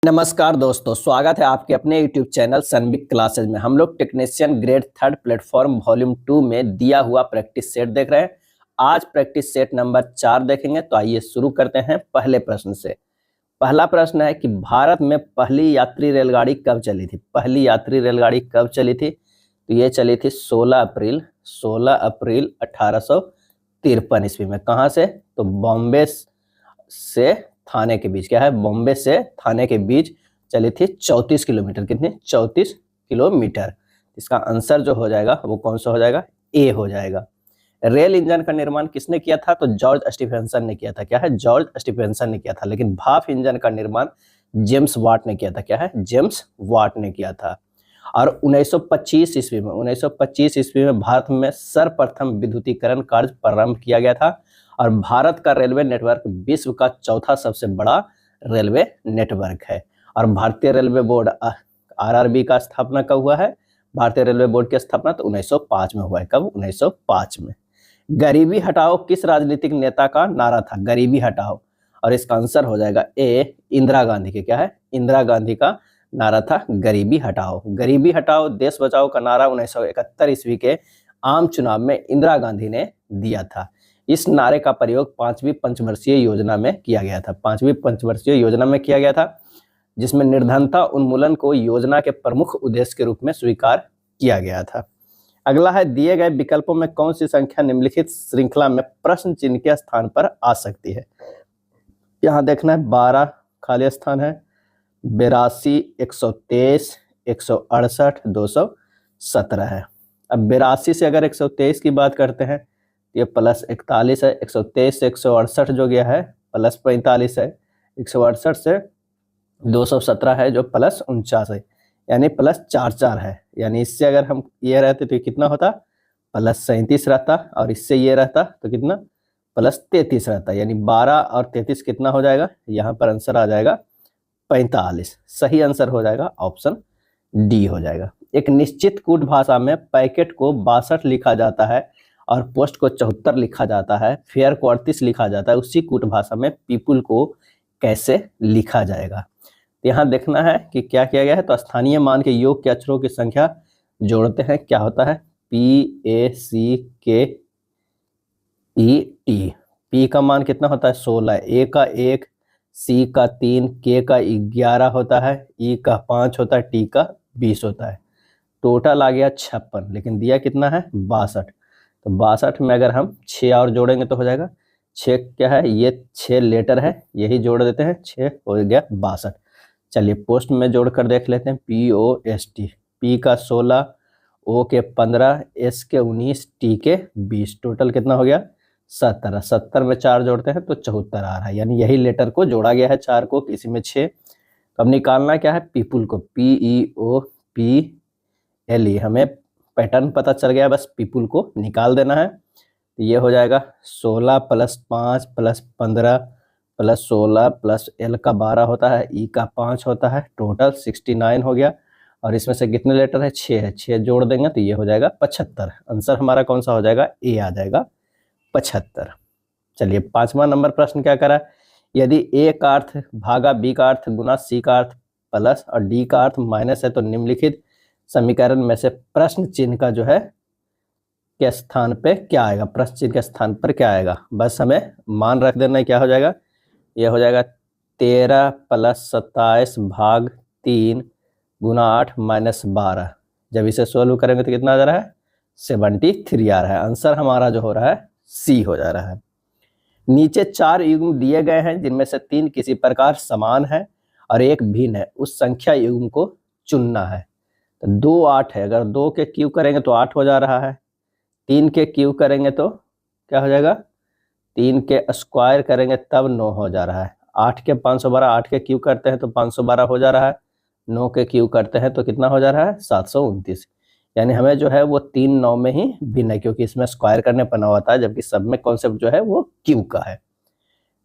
नमस्कार दोस्तों, स्वागत है आपके अपने YouTube चैनल सनबिक क्लासेज में। हम लोग टेक्नीशियन ग्रेड 3 प्लेटफॉर्म वॉल्यूम 2 में दिया हुआ प्रैक्टिस सेट देख रहे हैं। आज प्रैक्टिस सेट नंबर 4 देखेंगे। तो आइए शुरू करते हैं पहले प्रश्न से। पहला प्रश्न है कि भारत में पहली यात्री रेलगाड़ी कब चली थी? पहली यात्री रेलगाड़ी कब चली थी? तो ये चली थी 16 अप्रैल 1853 ईस्वी में। कहाँ से? तो बॉम्बे से थाने के बीच। क्या है? बॉम्बे से थाने के बीच चली थी 34 किलोमीटर। कितने? 34 किलोमीटर। इसका आंसर जो हो जाएगा वो कौन सा हो जाएगा? ए हो जाएगा। रेल इंजन का निर्माण किसने किया था? तो जॉर्ज स्टीफेंसन ने किया था। क्या है? जॉर्ज स्टीफेंसन ने किया था। लेकिन भाप इंजन का निर्माण जेम्स वाट ने किया था। क्या है? जेम्स वाट ने किया था। और 1925 ईस्वी में भारत में सर्वप्रथम विद्युतीकरण कार्य प्रारंभ किया गया था। और भारत का रेलवे नेटवर्क विश्व का चौथा सबसे बड़ा रेलवे नेटवर्क है। और भारतीय रेलवे बोर्ड आरआरबी का स्थापना कब हुआ है? भारतीय रेलवे बोर्ड की स्थापना तो 1905 में हुआ है। कब? 1905 में। गरीबी हटाओ किस राजनीतिक नेता का नारा था? गरीबी हटाओ। और इसका आंसर हो जाएगा ए, इंदिरा गांधी के। क्या है? इंदिरा गांधी का नारा था गरीबी हटाओ। गरीबी हटाओ देश बचाओ का नारा 1971 ईस्वी के आम चुनाव में इंदिरा गांधी ने दिया था। इस नारे का प्रयोग 5वीं पंचवर्षीय योजना में किया गया था। 5वीं पंचवर्षीय योजना में किया गया था, जिसमें निर्धनता उन्मूलन को योजना के प्रमुख उद्देश्य के रूप में स्वीकार किया गया था। अगला है, दिए गए विकल्पों में कौन सी संख्या निम्नलिखित श्रृंखला में प्रश्न चिन्ह के स्थान पर आ सकती है? यहाँ देखना है 12 खाली स्थान है, 82, 123, 168, 217 है। अब 82 से अगर 123 की बात करते हैं, ये प्लस 41 है। 123 से 168 जो गया है प्लस 45 है। 168 से 217 है जो प्लस 49 है, यानी प्लस 4 है। यानी इससे अगर हम ये रहते तो कितना होता? प्लस 37 रहता। और इससे ये रहता तो कितना? प्लस 33 रहता। यानी 12 और 33 कितना हो जाएगा? यहाँ पर आंसर आ जाएगा 45। सही आंसर हो जाएगा ऑप्शन डी हो जाएगा। एक निश्चित कूट भाषा में पैकेट को 62 लिखा जाता है और पोस्ट को 74 लिखा जाता है, फेयर को 38 लिखा जाता है। उसी कूट भाषा में पीपुल को कैसे लिखा जाएगा? तो यहाँ देखना है कि क्या किया गया है। तो स्थानीय मान के योग के अक्षरों की संख्या जोड़ते हैं। क्या होता है? PACKET। पी का मान कितना होता है? 16, ए का 1, सी का 3, के का 11 होता है, ई का 5 होता है, टी का 20 होता है। टोटल आ गया 56, लेकिन दिया कितना है? 62। तो 62 में अगर हम 6 और जोड़ेंगे तो हो जाएगा 6। क्या है? ये 6 लेटर है, यही जोड़ देते हैं, 6 हो गया 62। चलिए पोस्ट में जोड़ कर देख लेते हैं। POST, पी का 16, ओ के 15, एस के 19, टी के 20। टोटल कितना हो गया? 70। 70 में 4 जोड़ते हैं तो 74 आ रहा है। यानी यही लेटर को जोड़ा गया है 4 को, किसी में 6। तो अब निकालना क्या है? पीपुल को, PEOPLE। हमें पैटर्न पता चल गया, बस पीपुल को निकाल देना है। तो ये हो जाएगा 16 plus 5 plus 15 plus 16 plus L का 12 होता है, ई का 5 होता है, टोटल 69 हो गया। और इसमें से कितने लेटर है? 6 है। 6 जोड़ देंगे तो ये हो जाएगा 75। आंसर हमारा कौन सा हो जाएगा? ए आ जाएगा 75। चलिए 5वां नंबर प्रश्न क्या करा? यदि ए का अर्थ भागा बी का अर्थ गुना सी का अर्थ प्लस और डी का अर्थ माइनस है, तो निम्नलिखित समीकरण में से प्रश्न चिन्ह का जो है के स्थान पे क्या आएगा? प्रश्न चिन्ह के स्थान पर क्या आएगा? बस हमें मान रख देना है। क्या हो जाएगा? ये हो जाएगा 13 प्लस 27 भाग 3 गुना 8 माइनस 12। जब इसे सोल्व करेंगे तो कितना आ जा रहा है? 73 आ रहा है। आंसर हमारा जो हो रहा है सी हो जा रहा है। नीचे 4 युग्म दिए गए हैं, जिनमें से 3 किसी प्रकार समान है और एक भिन्न है। उस संख्या युग्म को चुनना है। तो 2 8 है, अगर 2 के क्यूब करेंगे तो 8 हो जा रहा है। 3 के क्यूब करेंगे तो क्या हो जाएगा? 3 के स्क्वायर करेंगे तब 9 हो जा रहा है। 8 के 512, 8 के क्यूब करते हैं तो 512 हो जा रहा है। 9 के क्यूब करते हैं तो कितना हो जा रहा है? 729। यानी हमें जो है वो 3 9 में ही भिन्न है, क्योंकि इसमें स्क्वायर करने पर 9 आता है, जबकि सब में कॉन्सेप्ट जो है वो क्यूब का है।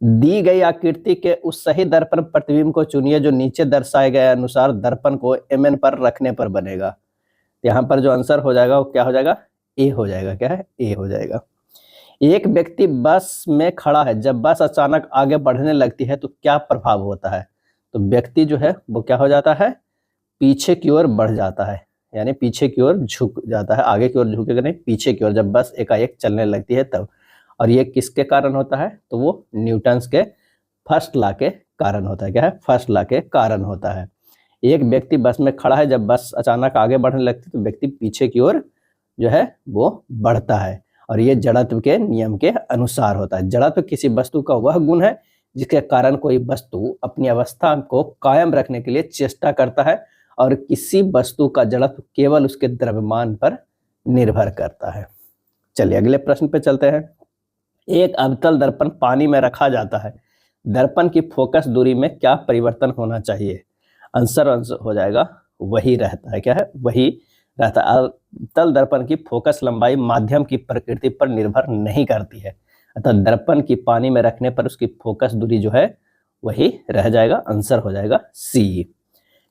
दी गई आकृति के उस सही दर्पण प्रतिबिंब को चुनिए जो नीचे दर्शाए गए अनुसार दर्पण को MN पर रखने पर बनेगा। यहाँ पर जो आंसर हो जाएगा वो क्या हो जाएगा? ए हो जाएगा। क्या है? ए हो जाएगा। एक व्यक्ति बस में खड़ा है, जब बस अचानक आगे बढ़ने लगती है तो क्या प्रभाव होता है? तो व्यक्ति जो है वो क्या हो जाता है, पीछे की ओर बढ़ जाता है, यानी पीछे की ओर झुक जाता है, आगे की ओर झुकेगा नहीं, पीछे की ओर, जब बस एकाएक चलने लगती है तब। और ये किसके कारण होता है, तो वो न्यूटन्स के फर्स्ट लॉ के कारण होता है। क्या है, फर्स्ट लॉ के कारण होता है। एक व्यक्ति बस में खड़ा है, जब बस अचानक आगे बढ़ने लगती है तो व्यक्ति पीछे की ओर जो है वो बढ़ता है, और ये जड़त्व के नियम के अनुसार होता है। जड़त्व किसी वस्तु का वह गुण है जिसके कारण कोई वस्तु अपनी अवस्था को कायम रखने के लिए चेष्टा करता है, और किसी वस्तु का जड़त्व केवल उसके द्रव्यमान पर निर्भर करता है। चलिए अगले प्रश्न पे चलते हैं। एक अवतल दर्पण पानी में रखा जाता है, दर्पण की फोकस दूरी में क्या परिवर्तन होना चाहिए? आंसर हो जाएगा वही रहता है। क्या है, वही रहता है। अवतल दर्पण की फोकस लंबाई माध्यम की प्रकृति पर निर्भर नहीं करती है, अतः दर्पण की पानी में रखने पर उसकी फोकस दूरी जो है वही रह जाएगा। आंसर हो जाएगा सी।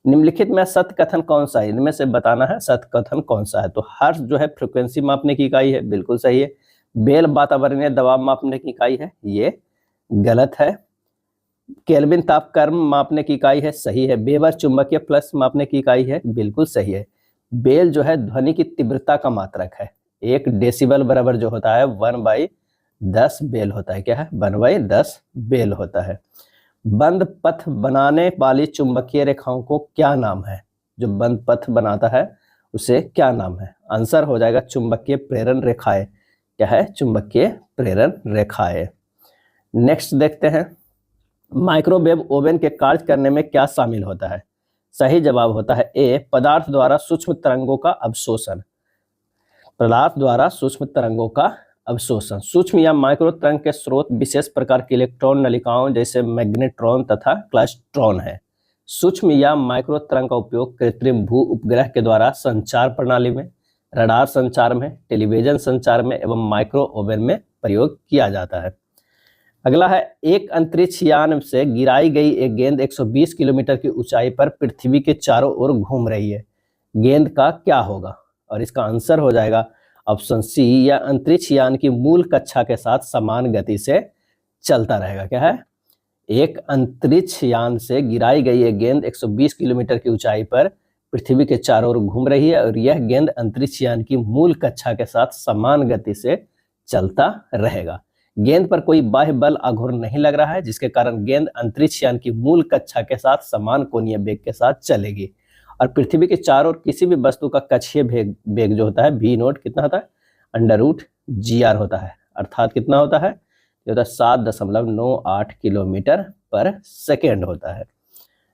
निम्नलिखित में सत्य कथन कौन सा है? इनमें से बताना है सत्य कथन कौन सा है। तो हर्ष जो है फ्रीक्वेंसी मापने की इकाई है, बिल्कुल सही है। बेल वातावरणीय दबाव मापने की इकाई है, ये गलत है। केल्विन तापक्रम मापने की इकाई है, सही है। बेवर चुंबकीय फ्लक्स मापने की इकाई है, बिल्कुल सही है। बेल जो है ध्वनि की तीव्रता का मात्रक है। 1 डेसिबल बराबर जो होता है 1/10 बेल होता है। क्या है, 1/10 बेल होता है। बंद पथ बनाने वाली चुंबकीय रेखाओं को क्या नाम है? जो बंद पथ बनाता है उसे क्या नाम है? आंसर हो जाएगा चुंबकीय प्रेरण रेखाएं। क्या है, चुंबकीय प्रेरण रेखाएं। नेक्स्ट देखते हैं, माइक्रोवेव ओवन के कार्य करने में क्या शामिल होता है? सही जवाब होता है ए, पदार्थ द्वारा सूक्ष्म तरंगों का अवशोषण। पदार्थ द्वारा सूक्ष्म तरंगों का अवशोषण। सूक्ष्म या माइक्रो तरंग के स्रोत विशेष प्रकार की इलेक्ट्रॉन नलिकाओं जैसे मैग्नेट्रॉन तथा क्लाइस्ट्रॉन है। सूक्ष्म या माइक्रो तरंग का उपयोग कृत्रिम भू उपग्रह के द्वारा संचार प्रणाली में, रडार संचार में, टेलीविजन संचार में एवं माइक्रो ओवन में प्रयोग किया जाता है। अगला है, एक अंतरिक्ष यान से गिराई गई एक गेंद 120 किलोमीटर की ऊंचाई पर पृथ्वी के चारों ओर घूम रही है, गेंद का क्या होगा? और इसका आंसर हो जाएगा ऑप्शन सी, या अंतरिक्ष यान की मूल कक्षा के साथ समान गति से चलता रहेगा। क्या है, एक अंतरिक्ष यान से गिराई गई एक गेंद 120 किलोमीटर की ऊंचाई पर पृथ्वी के चारों ओर घूम रही है, और यह गेंद अंतरिक्ष यान की मूल कक्षा के साथ समान गति से चलता रहेगा। गेंद पर कोई बाह्य बल आघूर नहीं लग रहा है, जिसके कारण गेंद अंतरिक्ष यान की मूल कक्षा के साथ समान कोणीय वेग के साथ चलेगी, और पृथ्वी के चारों ओर किसी भी वस्तु का कक्षीय वेग जो होता है v नोट कितना होता है, √gr होता है। अर्थात कितना होता है, ये होता है 7.98 किलोमीटर पर सेकेंड होता है।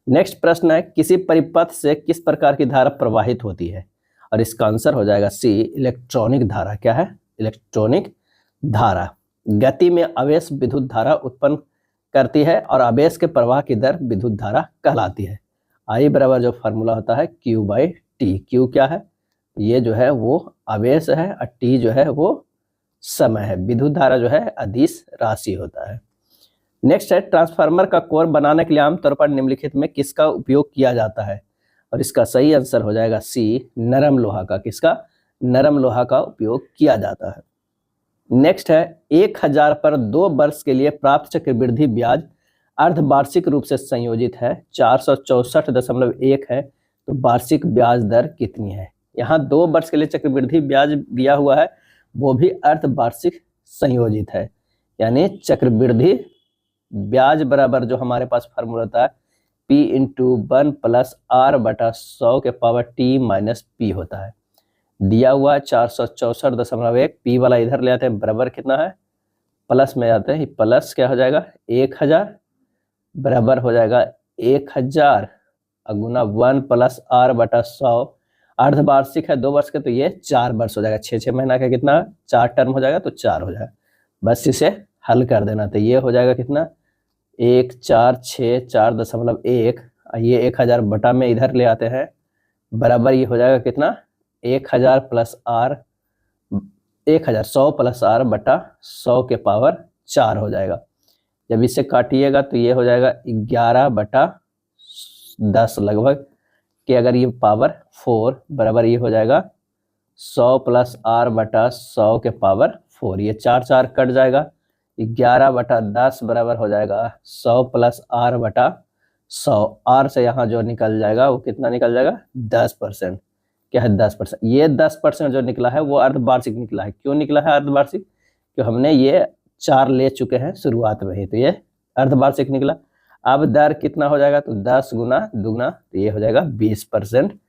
नेक्स्ट प्रश्न है, किसी परिपथ से किस प्रकार की धारा प्रवाहित होती है? और इसका आंसर हो जाएगा सी, इलेक्ट्रॉनिक धारा। क्या है, इलेक्ट्रॉनिक धारा। गति में आवेश विद्युत धारा उत्पन्न करती है, और आवेश के प्रवाह की दर विद्युत धारा कहलाती है। I बराबर जो फार्मूला होता है Q/T। Q क्या है, ये जो है वो आवेश है, और T जो है वो समय है। विद्युत धारा जो है अदिश राशि होता है। नेक्स्ट है, ट्रांसफार्मर का कोर बनाने के लिए आमतौर पर निम्नलिखित में किसका उपयोग किया जाता है? और इसका सही आंसर हो जाएगा सी, नरम लोहा का। किसका, नरम लोहा का उपयोग किया जाता है। नेक्स्ट है, 1000 पर 2 वर्ष के लिए प्राप्त चक्रवृद्धि ब्याज अर्धवार्षिक रूप से संयोजित है, 464.1 है, तो वार्षिक ब्याज दर कितनी है? यहाँ 2 वर्ष के लिए चक्रवृद्धि ब्याज दिया हुआ है, वो भी अर्धवार्षिक संयोजित है, यानी चक्रवृद्धि ब्याज बराबर जो हमारे पास फार्मूला होता है P/1 + R/100⁻T - P होता है। दिया हुआ है 464.1, P वाला इधर ले आते हैं, बराबर कितना है, प्लस में आते हैं, प्लस क्या हो जाएगा 1000, बराबर हो जाएगा 1000 गुना 1 + R/100। अर्धवार्षिक है 2 वर्ष के, तो ये 4 वर्ष हो जाएगा। 6 महीना का कितना, 4 टर्म हो जाएगा, तो 4 हो जाएगा। बस इसे हल कर देना, तो ये हो जाएगा कितना, 1 4 6 4.1, ये 1000 बटा में इधर ले आते हैं, बराबर ये हो जाएगा कितना, 1000 + R, 1000 100 + R/100⁴ हो जाएगा। जब इसे काटिएगा तो ये हो जाएगा 11/10 लगभग, कि अगर ये पावर 4 बराबर ये हो जाएगा 100 + R/100⁴, ये 4 4 कट जाएगा, 11/10 बराबर हो जाएगा 100 + 100, आर से यहाँ जो निकल जाएगा वो कितना निकल जाएगा 10%। क्या है 10%। ये 10% जो निकला है वो अर्धवार्षिक निकला है। क्यों निकला है अर्धवार्षिक? क्यों हमने ये 4 ले चुके हैं शुरुआत में ही, तो ये अर्धवार्षिक निकला। अब दर कितना हो जाएगा? तो 10 गुना दुगना, तो ये हो जाएगा 20%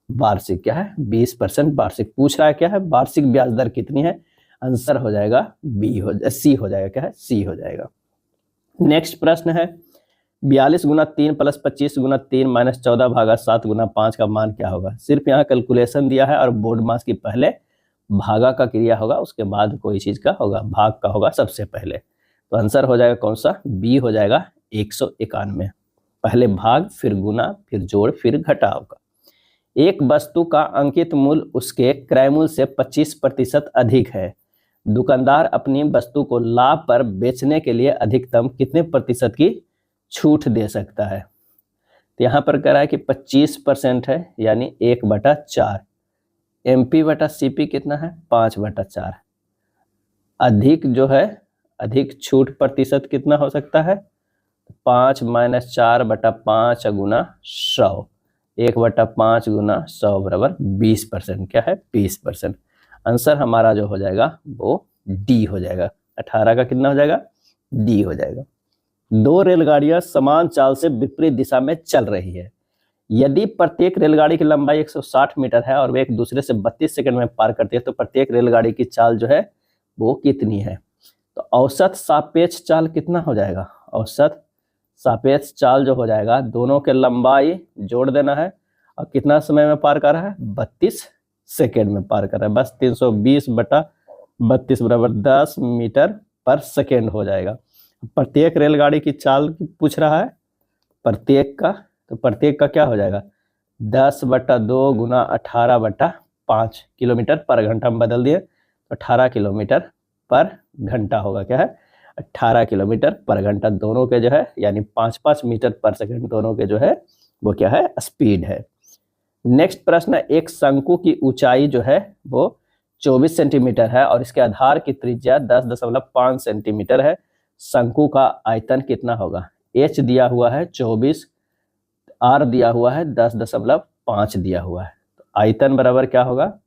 वार्षिक। क्या है? 20% वार्षिक। पूछ रहा है क्या है? वार्षिक ब्याज दर कितनी है? आंसर हो जाएगा सी हो जाएगा। क्या है? सी हो जाएगा। नेक्स्ट प्रश्न है 42 गुना 3 प्लस 25 गुना 3 माइनस 14 भागा 7 गुना 5 का मान क्या होगा? सिर्फ यहाँ कैलकुलेशन दिया है और बोर्ड मास की पहले भागा का क्रिया होगा, उसके बाद कोई चीज का होगा, भाग का होगा सबसे पहले। तो आंसर हो जाएगा कौन सा? बी हो जाएगा 191। पहले भाग, फिर गुना, फिर जोड़, फिर घटा होगा। एक वस्तु का अंकित मूल्य उसके क्रय मूल्य से 25% अधिक है। दुकानदार अपनी वस्तु को लाभ पर बेचने के लिए अधिकतम कितने प्रतिशत की छूट दे सकता है? तो यहाँ पर कह रहा है कि 25% है, यानी 1/4। MP बटा CP कितना है? 5/4। अधिक जो है, अधिक छूट प्रतिशत कितना हो सकता है? 5 - 4/5 गुना 100। 1/5 गुना 100 बराबर 20%। क्या है? 20%। आंसर हमारा जो हो जाएगा वो डी हो जाएगा। 18 का कितना हो जाएगा? डी हो जाएगा। 2 रेलगाड़ियां समान चाल से विपरीत दिशा में चल रही है। यदि प्रत्येक रेलगाड़ी की लंबाई 160 मीटर है और वे एक दूसरे से 32 सेकंड में पार करती है, तो प्रत्येक रेलगाड़ी की चाल जो है वो कितनी है? तो औसत सापेक्ष चाल कितना हो जाएगा? औसत सापेक्ष चाल जो हो जाएगा, दोनों के लंबाई जोड़ देना है और कितना समय में पार कर रहा है? 32 सेकेंड में पार कर रहा है। बस 320/32 बराबर 10 मीटर पर सेकेंड हो जाएगा। प्रत्येक रेलगाड़ी की चाल पूछ रहा है, प्रत्येक का, तो प्रत्येक का क्या हो जाएगा? 10/2 गुना 18/5 किलोमीटर पर घंटा में बदल दिए, 18 किलोमीटर पर घंटा होगा। क्या है? 18 किलोमीटर पर घंटा। दोनों के जो है यानी 5-5 मीटर पर सेकंड दोनों के जो है वो क्या है? स्पीड है। नेक्स्ट प्रश्न है, एक शंकु की ऊंचाई जो है वो 24 सेंटीमीटर है और इसके आधार की त्रिज्या 10.5 सेंटीमीटर है। शंकु का आयतन कितना होगा? H दिया हुआ है 24, R दिया हुआ है 10.5 दिया हुआ है। तो आयतन बराबर क्या होगा?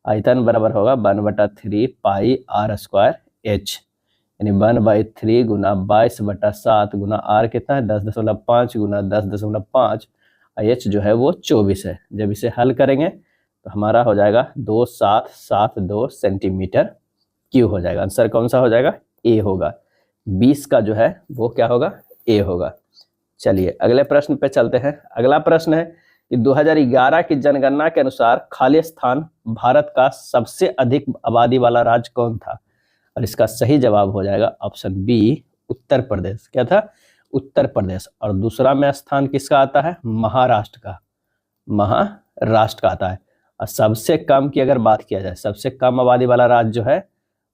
आयतन बराबर होगा 1/3 पाई R² H, यानी 1/3 गुना 22/7 गुना R कितना है? 10.5 गुना 10.5, H जो है वो 24 है। जब इसे हल करेंगे तो हमारा हो जाएगा 2772 सेंटीमीटर क्यूब हो जाएगा। आंसर कौन सा हो जाएगा? ए होगा। 20 का जो है वो क्या होगा? ए होगा। चलिए अगले प्रश्न पे चलते हैं। अगला प्रश्न है कि 2011 की जनगणना के अनुसार खाली स्थान भारत का सबसे अधिक आबादी वाला राज्य कौन था? और इसका सही जवाब हो जाएगा ऑप्शन बी, उत्तर प्रदेश। क्या था? उत्तर प्रदेश। और दूसरा में स्थान किसका आता है? महाराष्ट्र का। महाराष्ट्र का आता है। और सबसे कम की अगर बात किया जाए, सबसे कम आबादी वाला राज्य जो है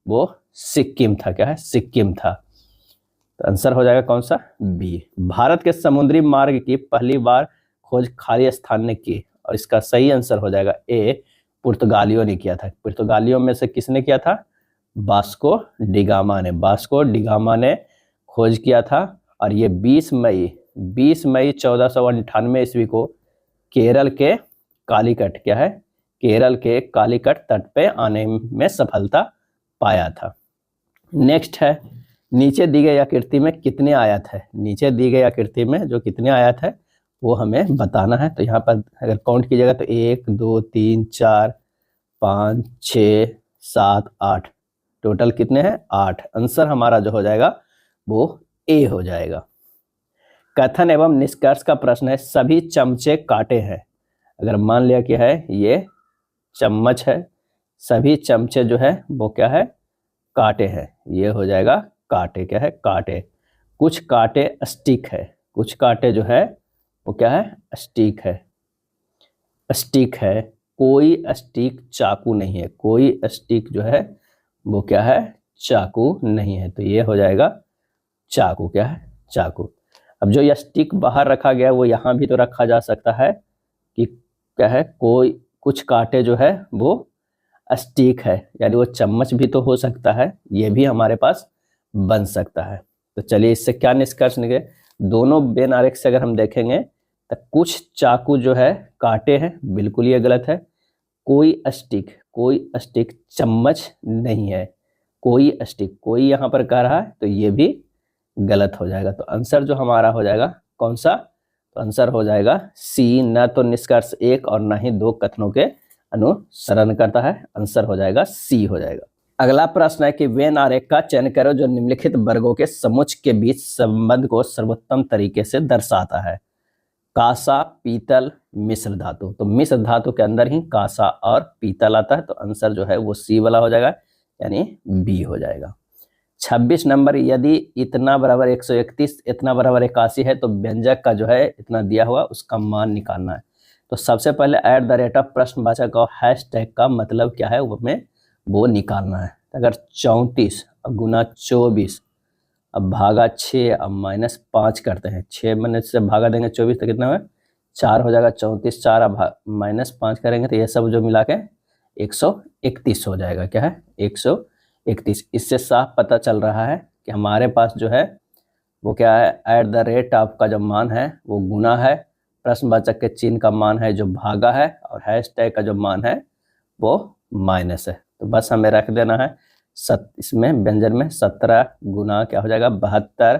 वो सिक्किम था। क्या है? सिक्किम था। तो आंसर हो जाएगा कौन सा? बी। भारत के समुद्री मार्ग की पहली बार खोज खाली स्थान ने की, और इसका सही आंसर हो जाएगा ए, पुर्तगालियों ने किया था। पुर्तगालियों में से किसने किया था? वास्को डिगामा ने। वास्को डिगामा ने खोज किया था और ये 20 मई 1498 ईस्वी को केरल के कालीकट, क्या है? केरल के कालीकट तट पे आने में सफलता पाया था। नेक्स्ट है, नीचे दी गई आकृति में कितने आयत है? नीचे दी गई आकृति में जो कितने आयत है वो हमें बताना है। तो यहाँ पर अगर काउंट कीजिएगा तो 1 2 3 4 5 6 7 8, टोटल कितने हैं? 8। आंसर हमारा जो हो जाएगा वो ए हो जाएगा। कथन एवं निष्कर्ष का प्रश्न है, सभी चमचे काटे हैं। अगर मान लिया कि है ये चम्मच है, सभी चमचे जो है वो क्या है? काटे हैं। ये हो जाएगा काटे। क्या है? काटे। कुछ काटे स्टिक है, कुछ काटे जो है वो क्या है? स्टिक है। स्टिक है। कोई स्टिक चाकू नहीं है। कोई स्टिक जो है वो क्या है? चाकू नहीं है। तो ये हो जाएगा चाकू। क्या है? चाकू। अब जो यह स्टिक बाहर रखा गया वो यहाँ भी तो रखा जा सकता है कि क्या है? कोई कुछ काटे जो है वो स्टिक है, यानी वो चम्मच भी तो हो सकता है, ये भी हमारे पास बन सकता है। तो चलिए इससे क्या निष्कर्ष निकले? दोनों वेन आरेख से अगर हम देखेंगे तो कुछ चाकू जो है काटे हैं, बिल्कुल ये गलत है। कोई स्टिक चम्मच नहीं है, कोई स्टिक, कोई यहाँ पर कह रहा है तो ये भी गलत हो जाएगा। तो आंसर जो हमारा हो जाएगा कौन सा, तो आंसर हो जाएगा सी, न तो निष्कर्ष एक और न ही दो कथनों के अनुसरण करता है। आंसर हो जाएगा सी हो जाएगा। अगला प्रश्न है कि वेन आरेख का चयन करो जो निम्नलिखित वर्गों के समुच्च के बीच संबंध को सर्वोत्तम तरीके से दर्शाता है। कांसा, पीतल, मिश्र धातु। तो मिश्र धातु के अंदर ही कांसा और पीतल आता है, तो आंसर जो है वो सी वाला हो जाएगा, यानी बी हो जाएगा। 26 नंबर, यदि इतना बराबर 131 इतना बराबर 81 है तो व्यंजक का जो है इतना दिया हुआ उसका मान निकालना है। तो सबसे पहले एट द रेट ऑफ प्रश्नवाचक और हैशटैग का मतलब क्या है हमें वो निकालना है। अगर 34 गुना 24 अब भागा 6 अब -5 करते हैं, 6 में से भागा देंगे 24 तो कितना हुआ 4 हो जाएगा, 34 4 अब -5 करेंगे तो ये सब जो मिला के 131 हो जाएगा। क्या है 131। इससे साफ पता चल रहा है कि हमारे पास जो है वो क्या है, एट द रेट ऑफ का जो मान है वो गुना है, प्रश्नवाचक के चिन्ह का मान है जो भागा है, और हैशटैग का जो मान है वो माइनस है। तो बस हमें रख देना है इसमें व्यंजन में 17 गुना क्या हो जाएगा 72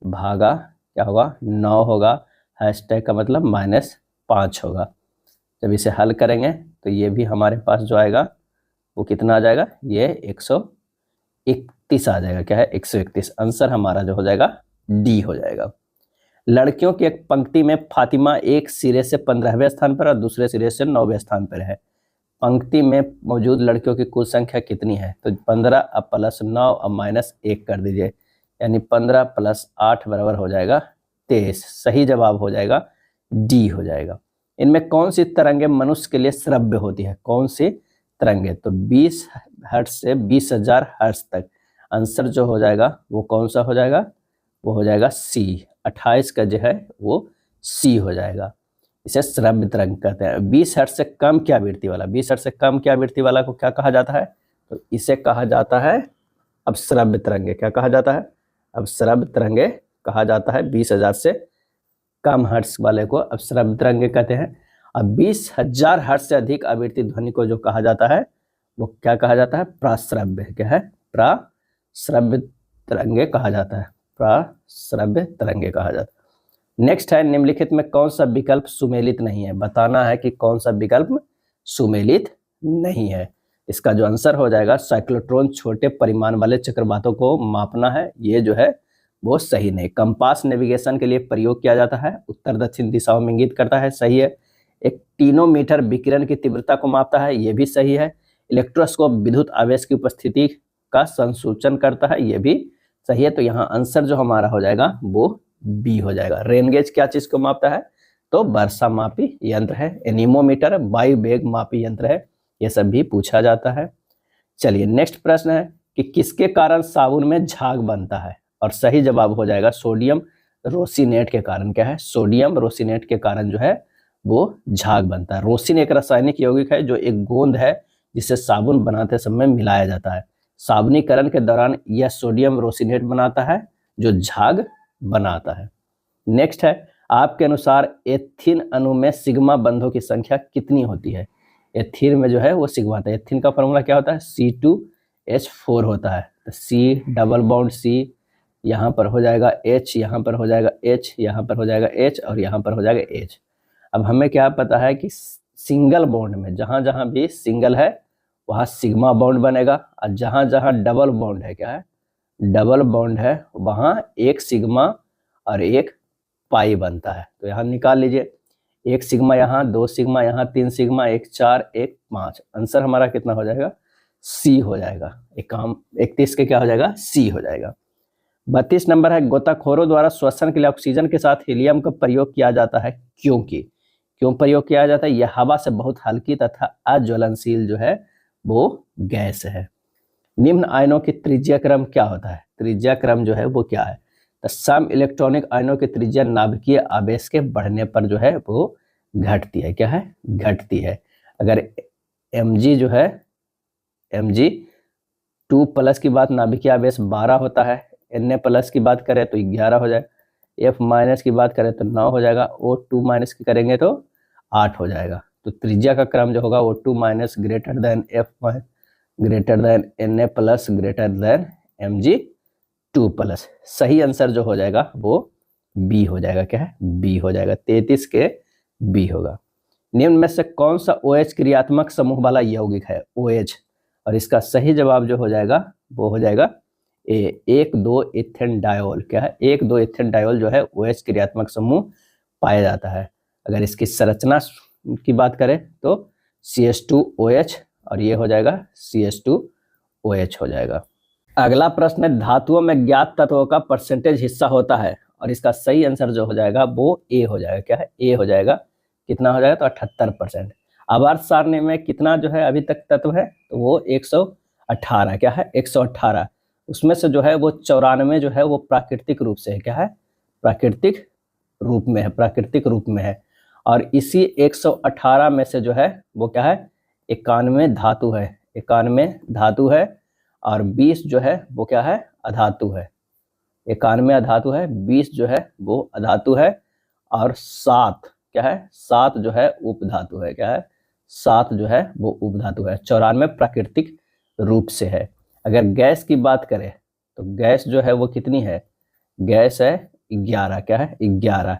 भागा क्या होगा 9 होगा, हैशटैग का मतलब -5 होगा। जब इसे हल करेंगे तो ये भी हमारे पास जो आएगा वो कितना आ जाएगा, ये 131 आ जाएगा। क्या है 131। आंसर हमारा जो हो जाएगा डी हो जाएगा। लड़कियों की एक पंक्ति में फातिमा एक सिरे से 15वें स्थान पर और दूसरे सिरे से 9वें स्थान पर है। पंक्ति में मौजूद लड़कियों की कुल संख्या कितनी है, तो 15 अब +9 अब -1 कर दीजिए, यानी 15 + 8 बराबर हो जाएगा 23। सही जवाब हो जाएगा डी हो जाएगा। इनमें कौन सी तरंगे मनुष्य के लिए श्रव्य होती है, कौन सी तरंगे, तो 20 हर्ट्ज से 20,000 हर्ट्ज तक। आंसर जो हो जाएगा वो कौन सा हो जाएगा, वो हो जाएगा सी, 28 का जो है वो सी हो जाएगा। इसे श्रव्य तरंग कहते हैं। 20 हर्ट्ज से कम की आवृत्ति वाला, 20 हर्ट्ज से कम की आवृत्ति वाला को क्या कहा जाता है, तो इसे कहा जाता है अब श्रव्य तरंगे। क्या कहा जाता है, अब श्रव्य तरंगे कहा जाता है। 20,000 से कम हर्ट्ज वाले को अब श्रव्य तरंगे कहते हैं। अब 20,000 हर्ट्ज से अधिक आवृत्ति ध्वनि को जो कहा जाता है वो क्या कहा जाता है, प्राश्रव्य। क्या है, प्राश्रव्य तरंगे कहा जाता है, प्राश्रव्य तरंगे कहा जाता है। नेक्स्ट है, निम्नलिखित में कौन सा विकल्प सुमेलित नहीं है, बताना है कि कौन सा विकल्प सुमेलित नहीं है। इसका जो आंसर हो जाएगा साइक्लोट्रॉन छोटे परिमाण वाले चक्रवातों को मापना है, ये जो है वो सही नहीं। कंपास नेविगेशन के लिए प्रयोग किया जाता है, उत्तर दक्षिण दिशाओं में इंगित करता है, सही है। एक टीनोमीटर विकिरण की तीव्रता को मापता है, ये भी सही है। इलेक्ट्रोस्कोप विद्युत आवेश की उपस्थिति का संसूचन करता है, ये भी सही है। तो यहाँ आंसर जो हमारा हो जाएगा वो बी हो जाएगा। रेन गेज क्या चीज को मापता है, तो वर्षा मापी यंत्र है। एनीमोमीटर वायु वेग मापी यंत्र है, ये सब भी पूछा जाता है। चलिए नेक्स्ट प्रश्न है कि किसके कारण साबुन में झाग बनता है, और सही जवाब हो जाएगा सोडियम रोसिनेट के कारण। क्या है, सोडियम रोसिनेट के कारण जो है वो झाग बनता है। रोसिन एक रासायनिक यौगिक है जो एक गोंद है जिसे साबुन बनाते समय मिलाया जाता है। साबुनीकरण के दौरान यह सोडियम रोसिनेट बनाता है जो झाग बनाता है। नेक्स्ट है, आपके अनुसार एथीन अणु में सिग्मा बंधों की संख्या कितनी होती है। एथीन में जो है वो सिग्मा होता है। एथीन का फॉर्मूला क्या होता है, C2H4 होता है। तो C डबल बॉन्ड C, यहाँ पर हो जाएगा H, यहाँ पर हो जाएगा H, यहाँ पर हो जाएगा H और यहाँ पर हो जाएगा H। अब हमें क्या पता है कि सिंगल बॉन्ड में जहाँ जहाँ भी सिंगल है वहाँ सिग्मा बॉन्ड बनेगा, और जहाँ जहाँ डबल बॉन्ड है, क्या है डबल बॉन्ड है, वहाँ एक सिग्मा और एक पाई बनता है। तो यहाँ निकाल लीजिए, एक सिग्मा यहाँ, 2 सिग्मा यहाँ, 3 सिग्मा, 1 4 1 5। आंसर हमारा कितना हो जाएगा, सी हो जाएगा। 31 के क्या हो जाएगा, सी हो जाएगा। 32 नंबर है, गोताखोरों द्वारा श्वसन के लिए ऑक्सीजन के साथ हीलियम का प्रयोग किया जाता है, क्यों प्रयोग किया जाता है, यह हवा से बहुत हल्की तथा अज्वलनशील जो है वो गैस है। निम्न आयनों की त्रिज्या क्रम क्या होता है, त्रिज्या क्रम जो है वो क्या है, तो सम इलेक्ट्रॉनिक आयनों की त्रिज्या नाभिकीय आवेश के बढ़ने पर जो है वो घटती है। क्या है, घटती है। अगर Mg जो है Mg2+ की बात नाभिकीय आवेश 12 होता है, Na+ की बात करें तो 11 हो जाए, F माइनस की बात करें तो 9 हो जाएगा, O2 माइनस की करेंगे तो 8 हो जाएगा। तो त्रिज्या का क्रम जो होगा O2 minus greater than F greater than Na plus greater than Mg2 plus. सही आंसर जो हो जाएगा वो बी हो जाएगा। क्या है? बी हो जाएगा। 33 के बी होगा। निम्न में से कौन सा OH क्रियात्मक समूह वाला यौगिक है? OH। और इसका सही जवाब जो हो जाएगा वो हो जाएगा ए, 1,2 इथेन डायोल। क्या है? 1,2 इथेन डायोल जो है OH क्रियात्मक समूह पाया जाता है। अगर इसकी संरचना की बात करें तो CH2OH और ये हो जाएगा CH2OH हो जाएगा। अगला प्रश्न है, धातुओं में ज्ञात तत्वों का परसेंटेज हिस्सा होता है, और इसका सही आंसर जो हो जाएगा वो ए हो जाएगा। क्या है? ए हो जाएगा। कितना हो जाएगा? तो 78%। आवर्त सारणी में कितना जो है अभी तक तत्व है? तो वो 118। क्या है? 118। उसमें से जो है वो 94 जो है वो प्राकृतिक रूप से है। क्या है? प्राकृतिक रूप में है। प्राकृतिक रूप में है। और इसी 118 में से जो है वो क्या है? 91 धातु है। 91 धातु है और 20 जो है वो क्या है? अधातु है। 91 अधातु है, 20 जो है वो अधातु है और 7 क्या है? 7 जो है उपधातु है। क्या है? 7 जो है वो उपधातु है। 94 प्राकृतिक रूप से है। अगर गैस की बात करें तो गैस जो है वो कितनी है? गैस है 11। क्या है? 11।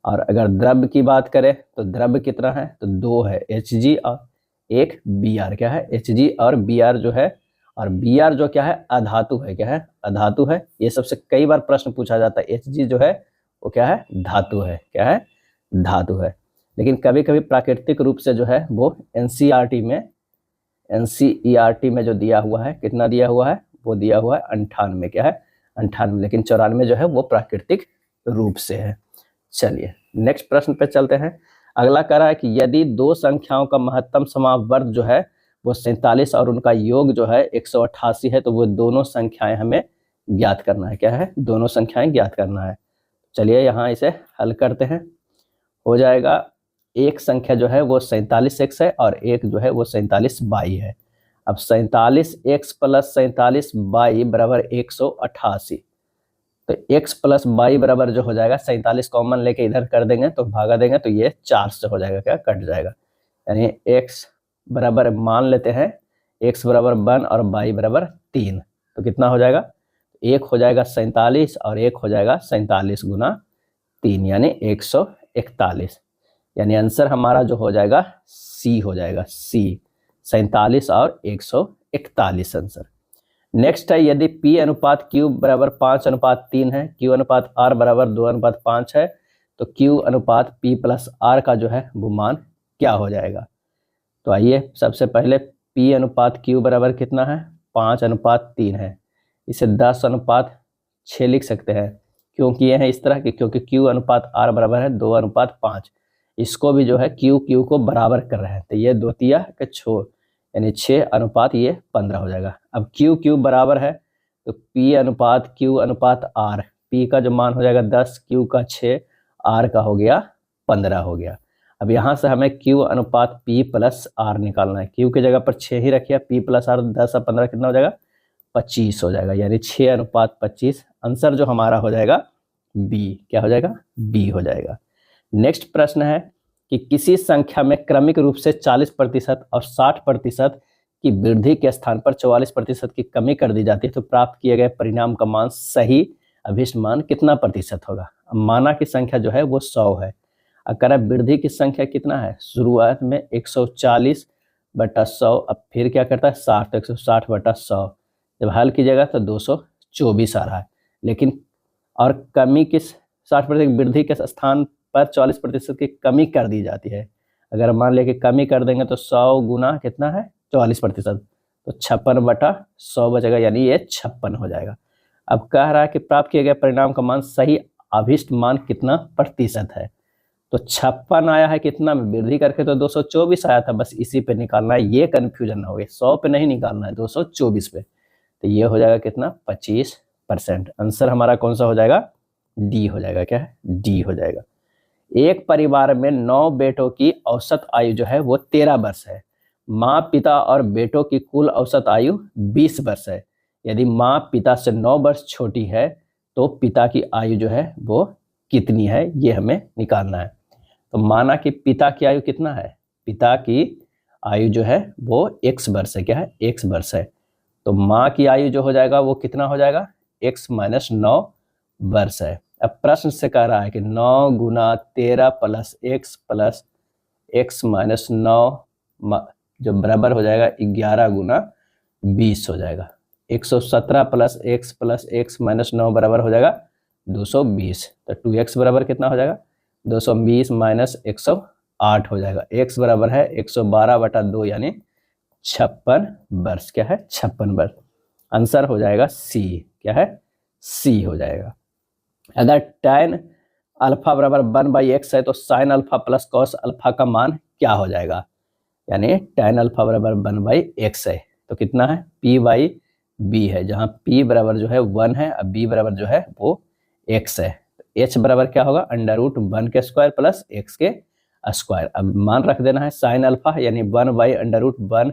और अगर द्रव्य की बात करें तो द्रव्य कितना है? तो 2 है, Hg और एक Br। क्या है? Hg और Br जो है, और Br जो क्या है? अधातु है। क्या है? अधातु है। ये सबसे कई बार प्रश्न पूछा जाता है। Hg जो है वो क्या है? धातु है। क्या है? धातु है। लेकिन कभी कभी प्राकृतिक रूप से जो है वो NCERT में जो दिया हुआ है, कितना दिया हुआ है? वो दिया हुआ है 98। क्या है? 98। लेकिन 94 जो है वो प्राकृतिक रूप से है। चलिए नेक्स्ट प्रश्न पे चलते हैं। अगला कह रहा है कि यदि दो संख्याओं का महत्तम समावर्त जो है वो 47 और उनका योग जो है 188 है, तो वो दोनों संख्याएं हमें ज्ञात करना है। क्या है? दोनों संख्याएं ज्ञात करना है। चलिए यहाँ इसे हल करते हैं। हो जाएगा, एक संख्या जो है वो 47x है और एक जो है वो 47y है। अब 47x प्लस 47y बराबर 188। तो x प्लस y बराबर जो हो जाएगा 47 कॉमन लेके इधर कर देंगे तो भागा देंगे तो ये 4 से हो जाएगा। क्या? कट जाएगा। यानी x बराबर मान लेते हैं x बराबर 1 और y बराबर 3। तो कितना हो जाएगा? एक हो जाएगा 47 और एक हो जाएगा 47 गुना 3 यानी 141। यानी आंसर हमारा जो हो जाएगा सी हो जाएगा। सी 47 और 141 आंसर। नेक्स्ट है, यदि P अनुपात Q बराबर 5:3 है, Q अनुपात R बराबर 2:5 है, तो Q अनुपात P प्लस R का जो है वो मान क्या हो जाएगा? तो आइए सबसे पहले P अनुपात Q बराबर कितना है? 5:3 है। इसे 10:6 लिख सकते हैं। क्योंकि ये है इस तरह की, क्योंकि Q अनुपात R बराबर है 2:5। इसको भी जो है Q को बराबर कर रहे हैं, तो ये 2 तिया के 6 यानी 6 अनुपात ये 15 हो जाएगा। अब Q बराबर है तो P अनुपात Q अनुपात R, P का जो मान हो जाएगा 10, Q का 6, R का हो गया 15 हो गया। अब यहाँ से हमें Q अनुपात P प्लस R निकालना है। Q की जगह पर 6 ही रखिए, P प्लस R 10 और 15 कितना हो जाएगा? 25 हो जाएगा। यानी 6:25 आंसर जो हमारा हो जाएगा B। क्या हो जाएगा? B हो जाएगा। नेक्स्ट प्रश्न है कि किसी संख्या में क्रमिक रूप से 40% और 60% की वृद्धि के स्थान पर 44% की कमी कर दी जाती है, तो प्राप्त किए गए परिणाम का मान सही अभिष्ट मान कितना प्रतिशत होगा? अब माना की संख्या जो है वो 100 है। अगर वृद्धि की संख्या कितना है? शुरुआत में 140/100, अब फिर क्या करता है 60, तो 160/100। जब हल कीजिएगा तो 224 आ रहा है। लेकिन और कमी किस 60% वृद्धि के स्थान पर 40% की कमी कर दी जाती है। अगर मान लें कि कमी कर देंगे तो 100 गुना कितना है? 44%, तो 56/100 बचेगा, यानी ये 56 हो जाएगा। अब कह रहा है कि प्राप्त किए गए परिणाम का मान सही अभिष्ट मान कितना प्रतिशत है? तो 56 आया है, कितना में वृद्धि करके तो 224 आया था, बस इसी पे निकालना है। ये कंफ्यूजन ना हो गया, 100 पे नहीं निकालना है, 224 पे। तो ये हो जाएगा कितना? 25%। आंसर हमारा कौन सा हो जाएगा? डी हो जाएगा। क्या है? डी हो जाएगा। एक परिवार में 9 बेटों की औसत आयु जो है वो 13 वर्ष है। माँ, पिता और बेटों की कुल औसत आयु 20 वर्ष है। यदि माँ पिता से 9 वर्ष छोटी है तो पिता की आयु जो है वो कितनी है, ये हमें निकालना है। तो माना कि पिता की आयु कितना है, पिता की आयु जो है वो x वर्ष है। क्या है, x वर्ष है। तो माँ की आयु जो हो जाएगा वो कितना हो जाएगा, x माइनस 9 वर्ष है। अब प्रश्न से कह रहा है कि 9 गुना 13 प्लस x माइनस 9 जो बराबर हो जाएगा 11 गुना 20 हो जाएगा। 117 प्लस x माइनस 9 बराबर हो जाएगा 220। तो 2x बराबर कितना हो जाएगा, 220 माइनस 108 हो जाएगा। x बराबर है 112/2 यानी 56 वर्ष। क्या है, 56 वर्ष। आंसर हो जाएगा सी। क्या है, सी हो जाएगा। अगर tan अल्फा बराबर 1/x है तो sin alpha plus cos alpha का मान क्या हो जाएगा, यानी tan अल्फा बराबर 1/x है तो कितना है, p/b है, जहां p बराबर जो है 1 है और b बराबर जो है वो x है। h बराबर क्या होगा, √1 के स्क्वायर प्लस x के स्क्वायर। अब मान रख देना है sin अल्फा यानी 1/√1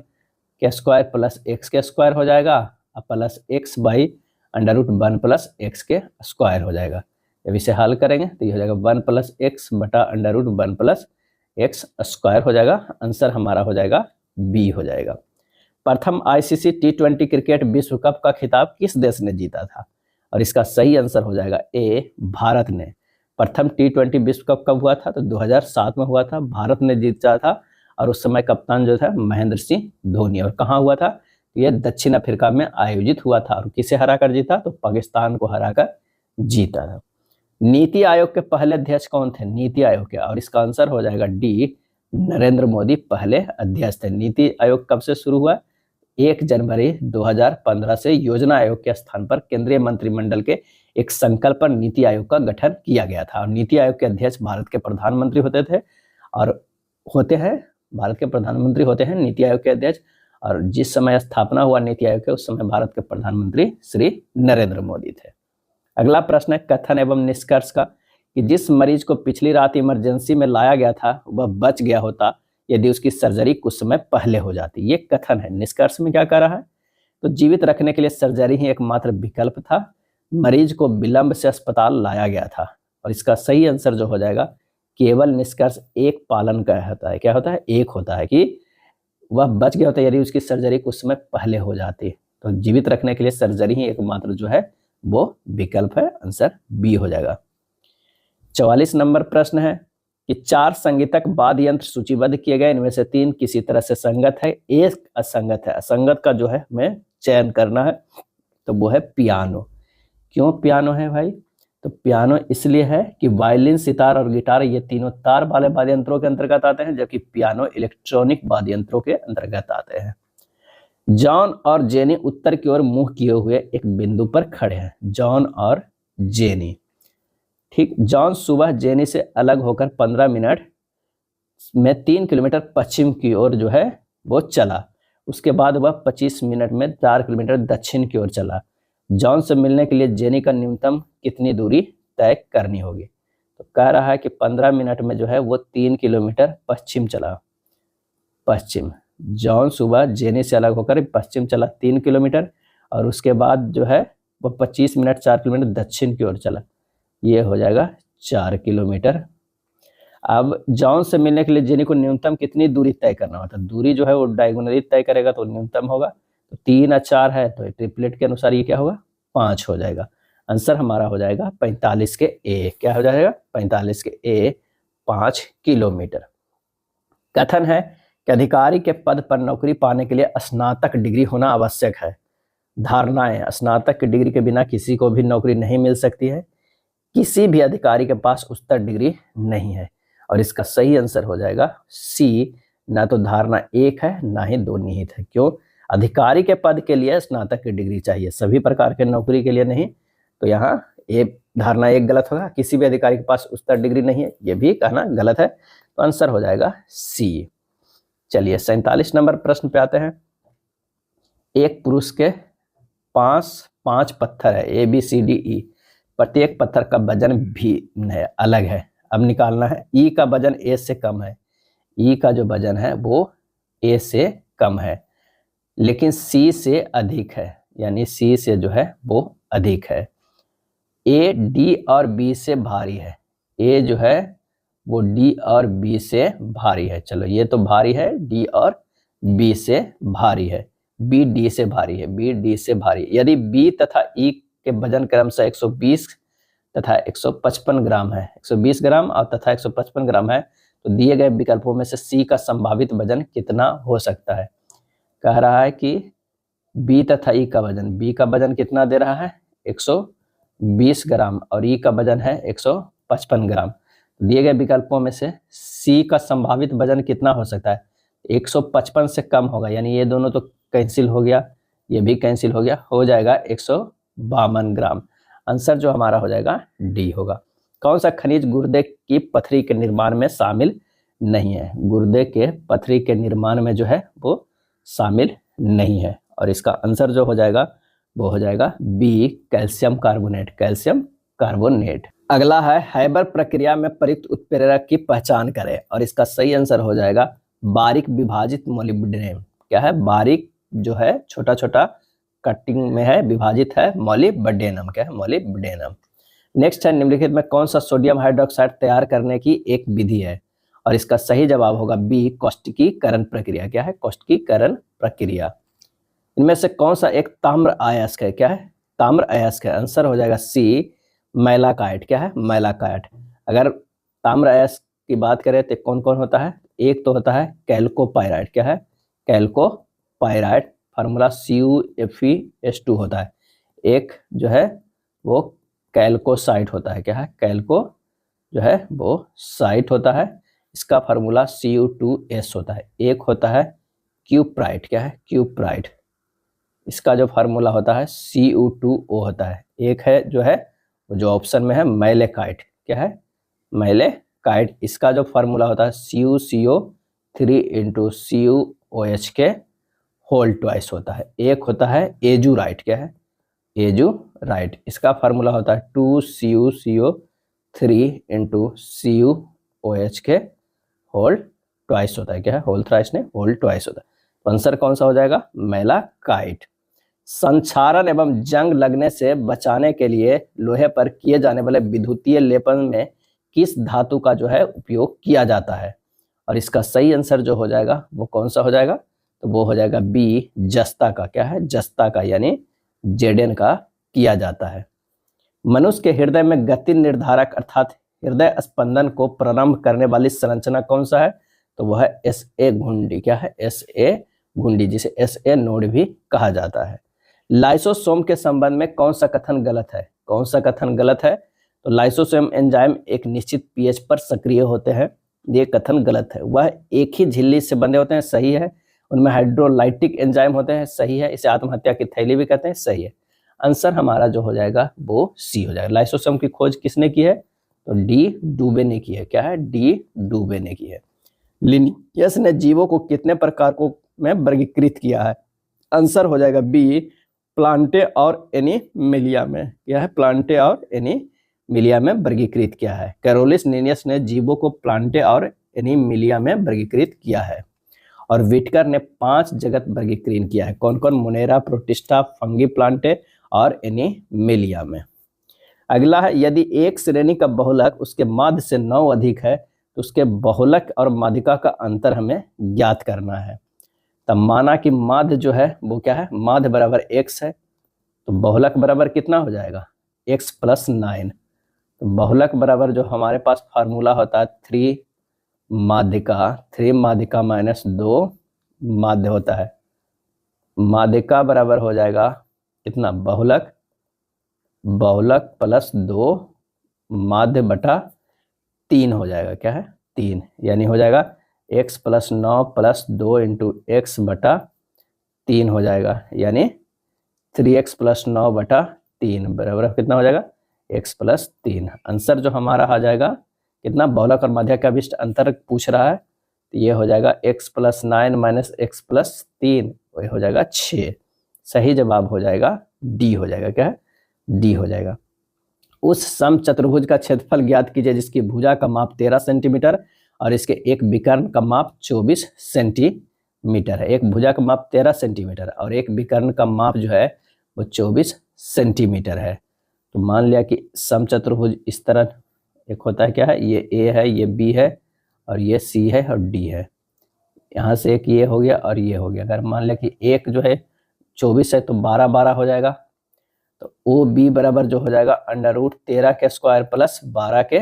के स्क्वायर प्लस x के स्क्वायर हो जाएगा और प्लस x/√1 प्लस x के स्क्वायर हो जाएगा। जब इसे हल करेंगे तो ये हो जाएगा 1 प्लस x बटा √1 प्लस x स्क्वायर हो जाएगा। आंसर हमारा हो जाएगा बी हो जाएगा। प्रथम ICC T20 क्रिकेट विश्व कप का खिताब किस देश ने जीता था, और इसका सही आंसर हो जाएगा ए, भारत ने। प्रथम T20 विश्व कप कब हुआ था, तो 2007 में हुआ था, भारत ने जीता था और उस समय कप्तान जो था महेंद्र सिंह धोनी। और कहाँ हुआ था, ये दक्षिण अफ्रीका में आयोजित हुआ था और किसे हराकर जीता, तो पाकिस्तान को हराकर जीता था। नीति आयोग के पहले अध्यक्ष कौन थे, नीति आयोग के, और इसका आंसर हो जाएगा डी, नरेंद्र मोदी पहले अध्यक्ष थे। नीति आयोग कब से शुरू हुआ, 1 जनवरी 2015 से योजना आयोग के स्थान पर केंद्रीय मंत्रिमंडल के एक संकल्प पर नीति आयोग का गठन किया गया था। और नीति आयोग के अध्यक्ष भारत के प्रधानमंत्री होते थे और होते हैं, भारत के प्रधानमंत्री होते हैं नीति आयोग के अध्यक्ष। और जिस समय स्थापना हुआ नीति आयोग के उस समय भारत के प्रधानमंत्री श्री नरेंद्र मोदी थे। अगला प्रश्न है कथन एवं निष्कर्ष का, कि जिस मरीज को पिछली रात इमरजेंसी में लाया गया था वह बच गया होता यदि उसकी सर्जरी कुछ समय पहले हो जाती। ये कथन है। निष्कर्ष में क्या कह रहा है, तो जीवित रखने के लिए सर्जरी ही एकमात्र विकल्प था, मरीज को विलंब से अस्पताल लाया गया था। और इसका सही आंसर जो हो जाएगा, केवल निष्कर्ष एक पालन का होता है। क्या होता है, एक होता है कि वह बच गया होता यदि उसकी सर्जरी कुछ समय पहले हो जाती। तो जीवित रखने के लिए सर्जरी ही एकमात्र जो है वो विकल्प है। आंसर बी हो जाएगा। 44 नंबर प्रश्न है कि 4 संगीतक वाद्य यंत्र सूचीबद्ध किए गए, इनमें से 3 किसी तरह से संगत है, एक असंगत है। असंगत का जो है हमें चयन करना है, तो वो है पियानो। क्यों पियानो है भाई, तो पियानो इसलिए है कि वायलिन, सितार और गिटार ये तीनों तार वाले वाद्य यंत्रों के अंतर्गत आते हैं, जबकि पियानो इलेक्ट्रॉनिक वाद्य यंत्रों के अंतर्गत आते हैं। जॉन और जेनी उत्तर की ओर मुंह किए हुए एक बिंदु पर खड़े हैं। जॉन और जेनी, ठीक। जॉन सुबह जेनी से अलग होकर 15 मिनट में 3 किलोमीटर पश्चिम की ओर जो है वो चला। उसके बाद वह 25 मिनट में 4 किलोमीटर दक्षिण की ओर चला। जॉन से मिलने के लिए जेनी का न्यूनतम कितनी दूरी तय करनी होगी, तो कह रहा है कि 15 मिनट में जो है वो 3 किलोमीटर पश्चिम चला। पश्चिम, जॉन सुबह जेनी से अलग होकर पश्चिम चला 3 किलोमीटर और उसके बाद जो है वो 25 मिनट 4 किलोमीटर दक्षिण की ओर चला। ये हो जाएगा 4 किलोमीटर। अब जॉन से मिलने के लिए जेनी को न्यूनतम कितनी दूरी तय करना होता है, दूरी जो है वो डायगोनली तय करेगा तो न्यूनतम होगा। तो 3 और 4 है तो ट्रिपलेट के अनुसार ये क्या होगा, 5 हो जाएगा। आंसर हमारा हो जाएगा 45 के ए। क्या हो जाएगा, 45 के ए, 5 किलोमीटर। कथन है कि अधिकारी के पद पर नौकरी पाने के लिए स्नातक डिग्री होना आवश्यक है। धारणाएं, स्नातक की डिग्री के बिना किसी को भी नौकरी नहीं मिल सकती है। किसी भी अधिकारी के पास उच्चतर डिग्री नहीं है। और इसका सही आंसर हो जाएगा सी, ना तो धारणा 1 है ना ही 2 निहित है। क्यों, अधिकारी के पद के लिए स्नातक की डिग्री चाहिए, सभी प्रकार के नौकरी के लिए नहीं। तो यहाँ ये धारणा 1 गलत होगा, किसी भी अधिकारी के पास उच्चतर डिग्री नहीं है, ये भी कहना गलत है। तो आंसर हो जाएगा सी। चलिए 47 नंबर प्रश्न पे आते हैं। एक पुरुष के 5 पत्थर है, A B C D E, प्रत्येक पत्थर का वजन भी है, अलग है। अब निकालना है, ई का वजन ए से कम है, ई का जो वजन है वो ए से कम है, लेकिन सी से अधिक है, यानी सी से जो है वो अधिक है। ए डी और बी से भारी है, ए जो है वो डी और बी से भारी है। चलो ये तो भारी है, डी और बी से भारी है, बी डी से भारी है, बी डी से भारी। यदि बी तथा ई के वजन क्रमशः 120 तथा 155 ग्राम है, 120 ग्राम और तथा 155 ग्राम है, तो दिए गए विकल्पों में से सी का संभावित वजन कितना हो सकता है। कह रहा है कि बी तथा ई का वजन, बी का वजन कितना दे रहा है 120 ग्राम और ई का वजन है 155 ग्राम। दिए गए विकल्पों में से सी का संभावित वजन कितना हो सकता है, 155 से कम होगा, यानी ये दोनों तो कैंसिल हो गया, ये भी कैंसिल हो गया, हो जाएगा 152 ग्राम। आंसर जो हमारा हो जाएगा डी होगा। कौन सा खनिज गुर्दे की पथरी के निर्माण में शामिल नहीं है, गुर्दे के पथरी के निर्माण में जो है वो शामिल नहीं है, और इसका आंसर जो हो जाएगा वो हो जाएगा B, calcium carbonate, calcium carbonate. अगला है हैबर प्रक्रिया में प्रयुक्त उत्प्रेरक की पहचान करें, और इसका सही आंसर हो जाएगा बारीक विभाजित मोलिब्डेनम। क्या है, बारीक जो है छोटा छोटा कटिंग में है, विभाजित है, मोलिब्डेनम। क्या है, मोलिब्डेनम। नेक्स्ट है निम्नलिखित में कौन सा सोडियम हाइड्रोक्साइड तैयार करने की एक विधि है, और इसका सही जवाब होगा बी, कौष्टिकीकरण प्रक्रिया। क्या है, कौष्टिकीकरण प्रक्रिया। इनमें से कौन सा एक ताम्र अयस्क है, क्या है, ताम्र अयस्क है। आंसर हो जाएगा सी, मैलाकाइट। क्या है, मैलाकाइट। अगर ताम्र अयस्क की बात करें तो कौन कौन होता है, एक तो होता है कैल्कोपाइराइट। क्या है, कैल्कोपाइराइट, फार्मूला CuFeS2 होता है। एक जो है वो कैल्कोसाइट होता है। क्या है, कैल्को जो है वो साइट होता है, इसका फार्मूला Cu2S होता है। एक होता है क्यूप्राइट। क्या है, क्यूप्राइट, इसका जो फार्मूला होता है Cu2O होता है। एक है जो है जो ऑप्शन में है मैलेकाइट। क्या है, मैलेकाइट, इसका जो फार्मूला होता है CuCO3 इंटू CuOH के होल ट्वाइस होता है। एक होता है एजुराइट। क्या है, एजुराइट, इसका फार्मूला होता है 2CuCO3 इंटू CuOH के होल ट्वाइस होता है। क्या है, होल थ्राइस ने होल ट्वाइस होता है। तो आंसर कौन सा हो जाएगा, मैलाकाइट। संक्षारण एवं जंग लगने से बचाने के लिए लोहे पर किए जाने वाले विद्युतीय लेपन में किस धातु का जो है उपयोग किया जाता है, और इसका सही आंसर जो हो जाएगा वो कौन सा हो जाएगा, तो वो हो जाएगा बी, जस्ता का। क्या है, जस्ता का, यानी जेडेन का किया जाता है। मनुष्य के हृदय में गति निर्धारक अर्थात हृदय स्पंदन को प्रारंभ करने वाली संरचना कौन सा है, तो वह है SA घुंडी। क्या है, SA घुंडी, जिसे SA नोड भी कहा जाता है। लाइसोसोम के संबंध में कौन सा कथन गलत है, कौन सा कथन गलत है, तो लाइसोसोम एंजाइम एक निश्चित pH पर सक्रिय होते हैं, ये कथन गलत है। वह एक ही झिल्ली से बंधे होते हैं, सही है। उनमें हाइड्रोलाइटिक एंजाइम होते हैं, सही है। इसे आत्महत्या की थैली भी कहते हैं, सही है। आंसर हमारा जो हो जाएगा वो सी हो जाएगा। लाइसोसोम की खोज किसने की है, तो डी, डूबे ने की है। क्या है, डी, डूबे ने की है। लिनियस ने जीवों को कितने प्रकारों में वर्गीकृत किया है, आंसर हो जाएगा बी, प्लांटे और एनिमिलिया में। क्या है, प्लांटे और एनिमिलिया में वर्गीकृत किया है। कैरोलिस लिनियस ने जीवों को प्लांटे और एनिमिलिया में वर्गीकृत किया है। और विटकर ने 5 जगत वर्गीकरण किया है। कौन कौन, मोनेरा, प्रोटिस्टा, फंगी, प्लांटे और एनिमिलिया में। अगला है, यदि एक श्रेणी का बहुलक उसके माध्य से 9 अधिक है तो उसके बहुलक और माध्यिका का अंतर हमें ज्ञात करना है। तब माना कि माध्य जो है वो क्या है, माध्य बराबर x है, तो बहुलक बराबर कितना हो जाएगा, x + 9। तो बहुलक बराबर जो हमारे पास फार्मूला होता है 3 माध्यिका, 3 माध्यिका - 2 माध्य होता है। माध्यिका बराबर हो जाएगा कितना, बहुलक, बहुलक + 2 माध्य बटा 3 हो जाएगा। क्या है, 3, यानी हो जाएगा x + 9 + 2 इंटू x बटा 3 हो जाएगा, यानी 3x + 9 बटा 3 बराबर कितना हो जाएगा, x + 3। आंसर जो हमारा आ जाएगा कितना, बहुलक और माध्यिका का अभिष्ट अंतर पूछ रहा है, तो ये हो जाएगा x + 9 - x + 3, वही हो जाएगा 6। सही जवाब हो जाएगा डी हो जाएगा। क्या है, डी हो जाएगा। उस समचतुर्भुज का क्षेत्रफल ज्ञात कीजिए जिसकी भुजा का माप 13 सेंटीमीटर और इसके एक विकर्ण का माप 24 सेंटीमीटर है। एक भुजा का माप 13 सेंटीमीटर और एक विकर्ण का माप जो है वो 24 सेंटीमीटर है। तो मान लिया कि समचतुर्भुज इस तरह एक होता है क्या है, ये ए है, ये बी है, और ये सी है और डी है। यहाँ से एक ये हो गया और ये हो गया। अगर मान लें कि एक जो है 24 है तो 12 12 हो जाएगा। तो ओ बी बराबर जो हो जाएगा √13 के स्क्वायर प्लस 12 के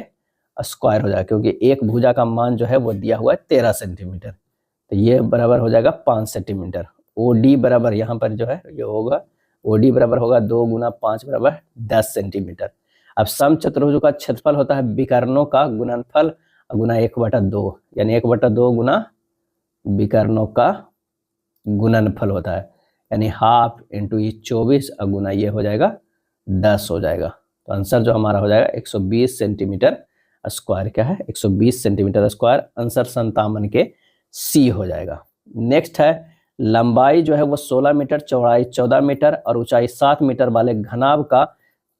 स्क्वायर हो जाएगा, क्योंकि एक भुजा का मान जो है वो दिया हुआ है 13 सेंटीमीटर। तो ये बराबर हो जाएगा 5 सेंटीमीटर। ओ डी बराबर यहाँ पर जो है ये होगा, ओ डी बराबर होगा 2 गुना 5 बराबर 10 सेंटीमीटर। अब समचतुर्भुज का क्षेत्रफल होता है विकर्णों का गुणनफल गुना 1/2, यानी 1/2 गुना विकर्णों का गुणनफल होता है, यानी हाफ इंटू ये 24 और गुना ये हो जाएगा 10 हो जाएगा। तो आंसर जो हमारा हो जाएगा 120 सेंटीमीटर स्क्वायर। क्या है, 120 सेंटीमीटर स्क्वायर। आंसर 57 के सी हो जाएगा। नेक्स्ट है, लंबाई जो है वो 16 मीटर, चौड़ाई 14 मीटर और ऊंचाई 7 मीटर वाले घनाभ का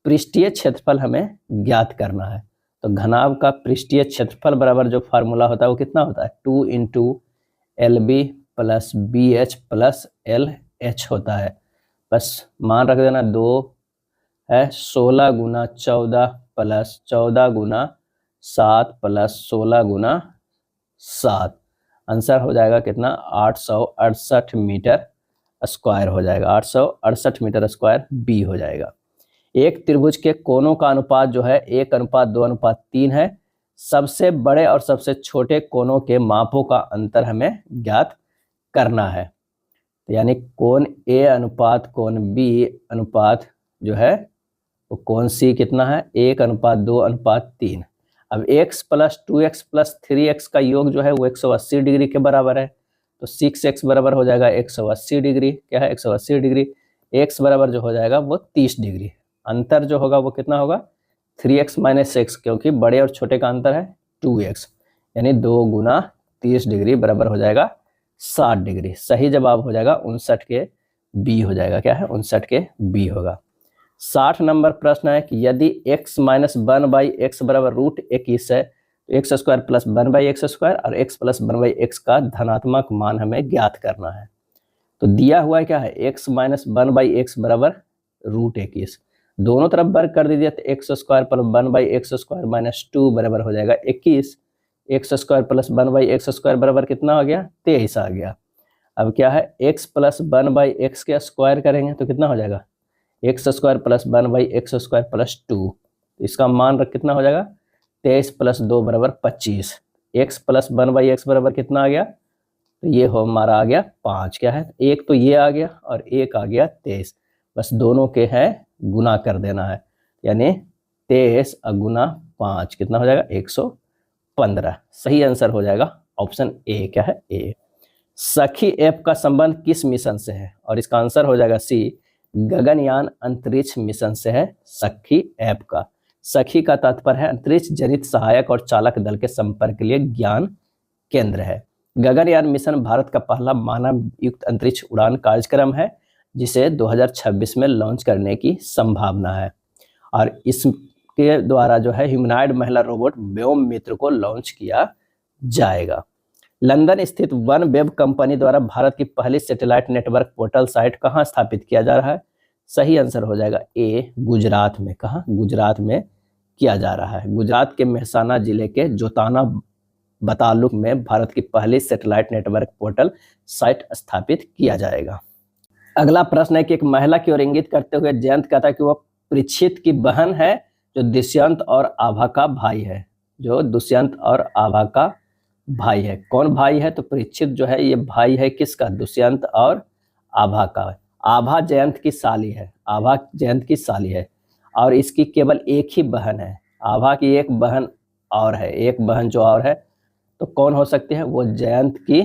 पृष्ठीय क्षेत्रफल हमें ज्ञात करना है। तो घनाभ का पृष्ठीय क्षेत्रफल बराबर जो फार्मूला होता है वो कितना होता है, 2 into LB plus BH plus LH होता है। बस मान रख देना 2 है, 16 गुना 14 प्लस 14 गुना 7 प्लस 16 गुना 7। आंसर हो जाएगा कितना, 868 मीटर स्क्वायर हो जाएगा। 868 मीटर स्क्वायर बी हो जाएगा। एक त्रिभुज के कोणों का अनुपात जो है 1:2:3 है। सबसे बड़े और सबसे छोटे कोणों के मापों का अंतर हमें ज्ञात करना है। तो यानी कोण ए अनुपात कोण बी अनुपात जो है वो कोण सी कितना है, 1:2:3। अब x plus 2x plus 3x का योग जो है वो 180 डिग्री के बराबर है। तो 6x बराबर हो जाएगा 180 डिग्री। क्या है, 180 डिग्री। x बराबर जो हो जाएगा वो 30 डिग्री। अंतर जो होगा वो कितना होगा, 3x माइनस x, क्योंकि बड़े और छोटे का अंतर है 2x, यानी 2 गुना 30 डिग्री बराबर हो जाएगा 60 डिग्री। सही जवाब हो जाएगा 59 के बी हो जाएगा। क्या है, 59 के बी होगा। 60 नंबर प्रश्न है कि यदि x माइनस 1/x बराबर √21 है तो x square plus 1/x square और x प्लस 1/x का धनात्मक मान हमें ज्ञात करना है। तो दिया हुआ है क्या है, x माइनस 1/x बराबर √21, दोनों तरफ वर्ग कर दीजिए तो x square plus 1/x square minus 2 बराबर हो जाएगा 21। x square plus 1/x square बराबर कितना हो गया, 23 आ गया। अब क्या है, x प्लस 1/x के स्क्वायर करेंगे तो कितना हो जाएगा, x square plus 1/x square plus 2। इसका मान कितना हो जाएगा, 23 प्लस 2 बराबर 25। x प्लस 1/x बराबर कितना आ गया, तो ये हो हमारा आ गया 5। क्या है, एक तो ये आ गया और एक आ गया 23। बस दोनों के हैं गुना कर देना है, यानी 23 गुना 5 कितना हो जाएगा, 115। सही आंसर हो जाएगा ऑप्शन ए। क्या है, ए। सखी ऐप का संबंध किस मिशन से है, और इसका आंसर हो जाएगा सी, गगनयान अंतरिक्ष मिशन से है सखी ऐप का। सखी का तात्पर्य है अंतरिक्ष जनित सहायक और चालक दल के संपर्क के लिए ज्ञान केंद्र है। गगनयान मिशन भारत का पहला मानव युक्त अंतरिक्ष उड़ान कार्यक्रम है, जिसे 2026 में लॉन्च करने की संभावना है। और इसके द्वारा जो है ह्यूमनॉइड महिला रोबोट व्योम मित्र को लॉन्च किया जाएगा। लंदन स्थित वन वेब कंपनी द्वारा भारत की पहली सैटेलाइट नेटवर्क पोर्टल साइट कहाँ स्थापित किया जा रहा है। सही आंसर हो जाएगा ए, गुजरात में। कहाँ, गुजरात में किया जा रहा है। गुजरात के मेहसाना जिले के जोताना बतालुक में भारत की पहली सैटेलाइट नेटवर्क पोर्टल साइट स्थापित किया जाएगा। अगला प्रश्न है कि एक महिला की ओर इंगित करते हुए जयंत कहता है कि वह परीक्षित की बहन है जो दुष्यंत और आभा का भाई है। जो दुष्यंत और आभा का भाई है, कौन भाई है, तो परीक्षित जो है ये भाई है किसका, दुष्यंत और आभा का। आभा जयंत की साली है, आभा जयंत की साली है और इसकी केवल एक ही बहन है। आभा की एक बहन और है, एक बहन जो और है, तो कौन हो सकती है, वो जयंत की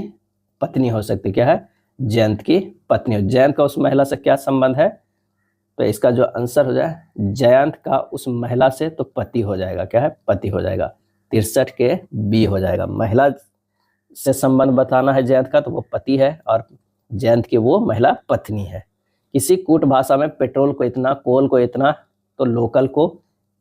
पत्नी हो सकती है। क्या है, जयंत की पत्नी। जयंत का उस महिला से क्या संबंध है, तो इसका जो आंसर हो जाए जयंत का उस महिला से तो पति हो जाएगा। क्या है, पति हो जाएगा। 63 के बी हो जाएगा। महिला से संबंध बताना है जयंत का, तो वो पति है और जयंत की वो महिला पत्नी है। किसी कूट भाषा में पेट्रोल को इतना, कोल को इतना, तो लोकल को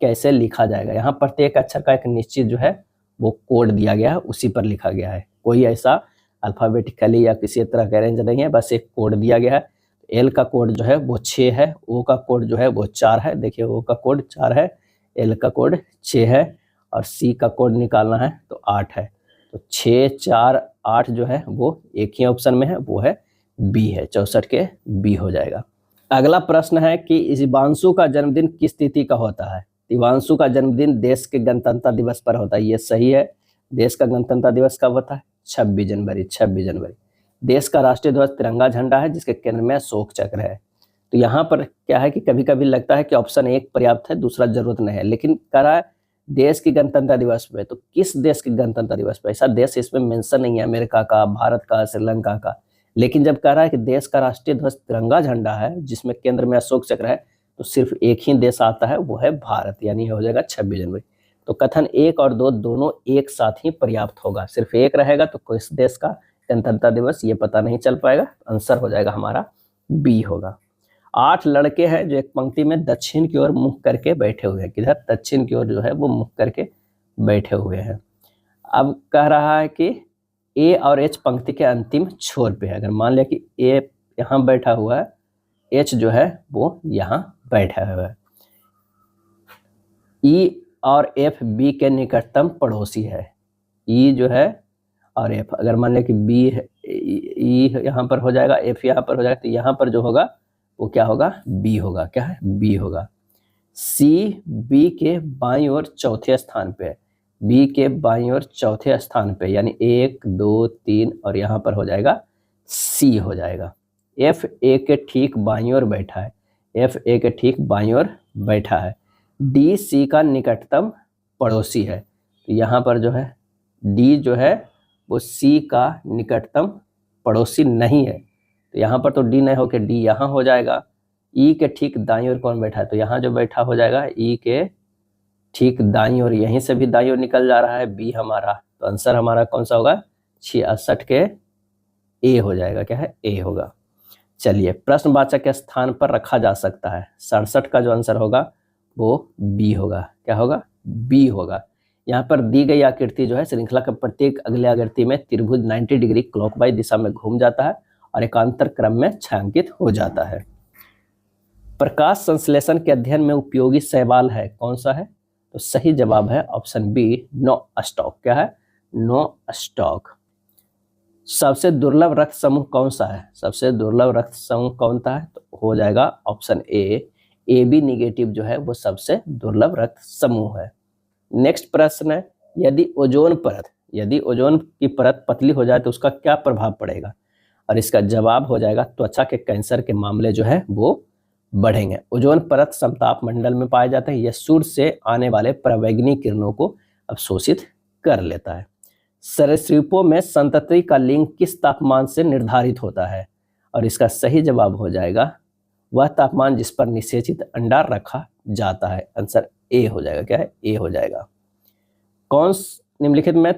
कैसे लिखा जाएगा। यहाँ प्रत्येक अक्षर का एक निश्चित जो है वो कोड दिया गया है, उसी पर लिखा गया है। कोई ऐसा अल्फाबेटिकली या किसी तरह का अरेंज नहीं है, बस एक कोड दिया गया है। एल का कोड जो है वो 6 है, ओ का कोड जो है वो 4 है। देखिए ओ का कोड 4 है, एल का कोड 6 है और सी का कोड निकालना है तो 8 है। तो 6, 4, 8 जो है वो एक ही ऑप्शन में है, वो है बी है, 64 के बी हो जाएगा। अगला प्रश्न है कि दिव्यांशु का जन्मदिन किस तिथि का होता है? दिव्यांशु का जन्मदिन देश के गणतंत्र दिवस पर होता है, ये सही है। देश का गणतंत्र दिवस कब होता है? 26 जनवरी। 26 जनवरी। देश का राष्ट्रीय ध्वज तिरंगा झंडा है जिसके केंद्र में अशोक चक्र है। तो यहाँ पर क्या है कि कभी कभी लगता है कि ऑप्शन 1 पर्याप्त है, दूसरा जरूरत नहीं है, लेकिन कह रहा है देश की गणतंत्र दिवस पे, तो किस देश के गणतंत्र दिवस पे? ऐसा देश इसमें मेंशन नहीं है, अमेरिका का, भारत का, श्रीलंका का। लेकिन जब कह रहा है कि देश का राष्ट्रीय ध्वज तिरंगा झंडा है जिसमें केंद्र में अशोक चक्र है, तो सिर्फ एक ही देश आता है, वो है भारत, यानी हो जाएगा 26 जनवरी। तो कथन 1 और 2 दोनों एक साथ ही पर्याप्त होगा। सिर्फ एक रहेगा तो किस देश का गणतंत्र दिवस ये पता नहीं चल पाएगा। आंसर हो जाएगा हमारा बी होगा। 8 लड़के हैं जो एक पंक्ति में दक्षिण की ओर मुख करके बैठे हुए हैं। किधर? दक्षिण की ओर जो है वो मुख करके बैठे हुए हैं। अब कह रहा है कि ए और एच पंक्ति के अंतिम छोर पे है। अगर मान लिया कि ए यहाँ बैठा हुआ है, एच जो है वो यहाँ बैठा हुआ है। ई और एफ बी के निकटतम पड़ोसी है। ई जो है और एफ, अगर मान लिया कि बी है, ई यहाँ पर हो जाएगा, एफ यहाँ पर हो जाएगा, तो यहाँ पर जो होगा वो क्या होगा? बी होगा। क्या है? बी होगा। सी बी के बाईं ओर चौथे स्थान पे है। बी के बाईं ओर चौथे स्थान पे, यानी 1, 2, 3 और यहाँ पर हो जाएगा सी हो जाएगा। एफ ए के ठीक बाईं ओर बैठा है। एफ ए के ठीक बाईं ओर बैठा है। डी सी का निकटतम पड़ोसी है। तो यहाँ पर जो है डी जो है वो सी का निकटतम पड़ोसी नहीं है, तो यहाँ पर तो डी नहीं होकर डी यहाँ हो जाएगा। ई के ठीक दाईं ओर कौन बैठा है? तो यहाँ जो बैठा हो जाएगा ई के ठीक दाईं ओर, यहीं से भी दाईं ओर निकल जा रहा है बी हमारा। तो आंसर हमारा कौन सा होगा? 66 के ए हो जाएगा। क्या है? ए होगा। चलिए, प्रश्नवाचक के स्थान पर रखा जा सकता है। 67 का जो आंसर होगा वो बी होगा। क्या होगा? बी होगा। यहाँ पर दी गई आकृति जो है श्रृंखला के प्रत्येक अगले आकृति में त्रिभुज 90 डिग्री क्लॉकवाइज दिशा में घूम जाता है और एकांतर क्रम में छायांकित हो जाता है। प्रकाश संश्लेषण के अध्ययन में उपयोगी शैवाल है, कौन सा है? तो सही जवाब है ऑप्शन बी, नोस्टॉक। क्या है? नोस्टॉक। सबसे दुर्लभ रक्त समूह कौन सा है? सबसे दुर्लभ रक्त समूह कौन सा है? तो हो जाएगा ऑप्शन ए, AB निगेटिव जो है वो सबसे दुर्लभ रक्त समूह है। नेक्स्ट प्रश्न है, यदि ओजोन की परत पतली हो जाए तो उसका क्या प्रभाव पड़ेगा? और इसका जवाब हो जाएगा त्वचा के कैंसर के मामले जो है वो बढ़ेंगे। ओजोन परत समताप मंडल में पाया जाता है। यह सूर्य से आने वाले पराबैंगनी किरणों को अवशोषित कर लेता है। सरीसृपों में संतति का लिंग किस तापमान से निर्धारित होता है? और इसका सही जवाब हो जाएगा वह तापमान जिस पर निषेचित अंडा रखा जाता है। आंसर ए हो जाएगा। क्या है? ए हो जाएगा। कौन निम्नलिखित में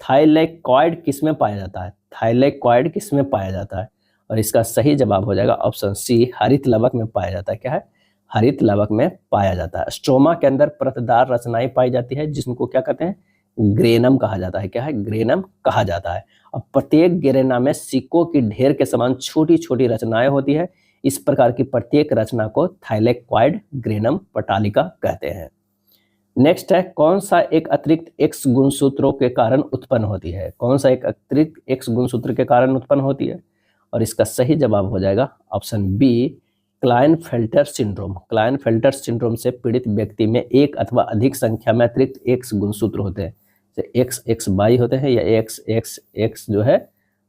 थाइलैकॉइड किस में पाया जाता है? थाइलैकॉइड किस में पाया जाता है? और इसका सही जवाब हो जाएगा ऑप्शन सी, हरित लवक में पाया जाता है। क्या है? हरित लवक में पाया जाता है। स्ट्रोमा के अंदर परतदार रचनाएं पाई जाती है जिनको क्या कहते हैं? ग्रेनम कहा जाता है। क्या है? ग्रेनम कहा जाता है। और प्रत्येक ग्रेना में सिक्कों की ढेर के समान छोटी छोटी रचनाएं होती है। इस प्रकार की प्रत्येक रचना को थाइलैकॉइड ग्रेनम पटालिका कहते हैं। नेक्स्ट है, कौन सा एक अतिरिक्त एक्स गुणसूत्रों के कारण उत्पन्न होती है? कौन सा एक अतिरिक्त एक्स गुणसूत्र के कारण उत्पन्न होती है? और इसका सही जवाब हो जाएगा option B, Klinefelter syndrome. Klinefelter syndrome से पीड़ित व्यक्ति में एक अथवा अधिक संख्या में अतिरिक्त एक्स गुणसूत्र होते हैं, जैसे एक्स एक्स बाई होते हैं या एक्स एक्स एक्स जो है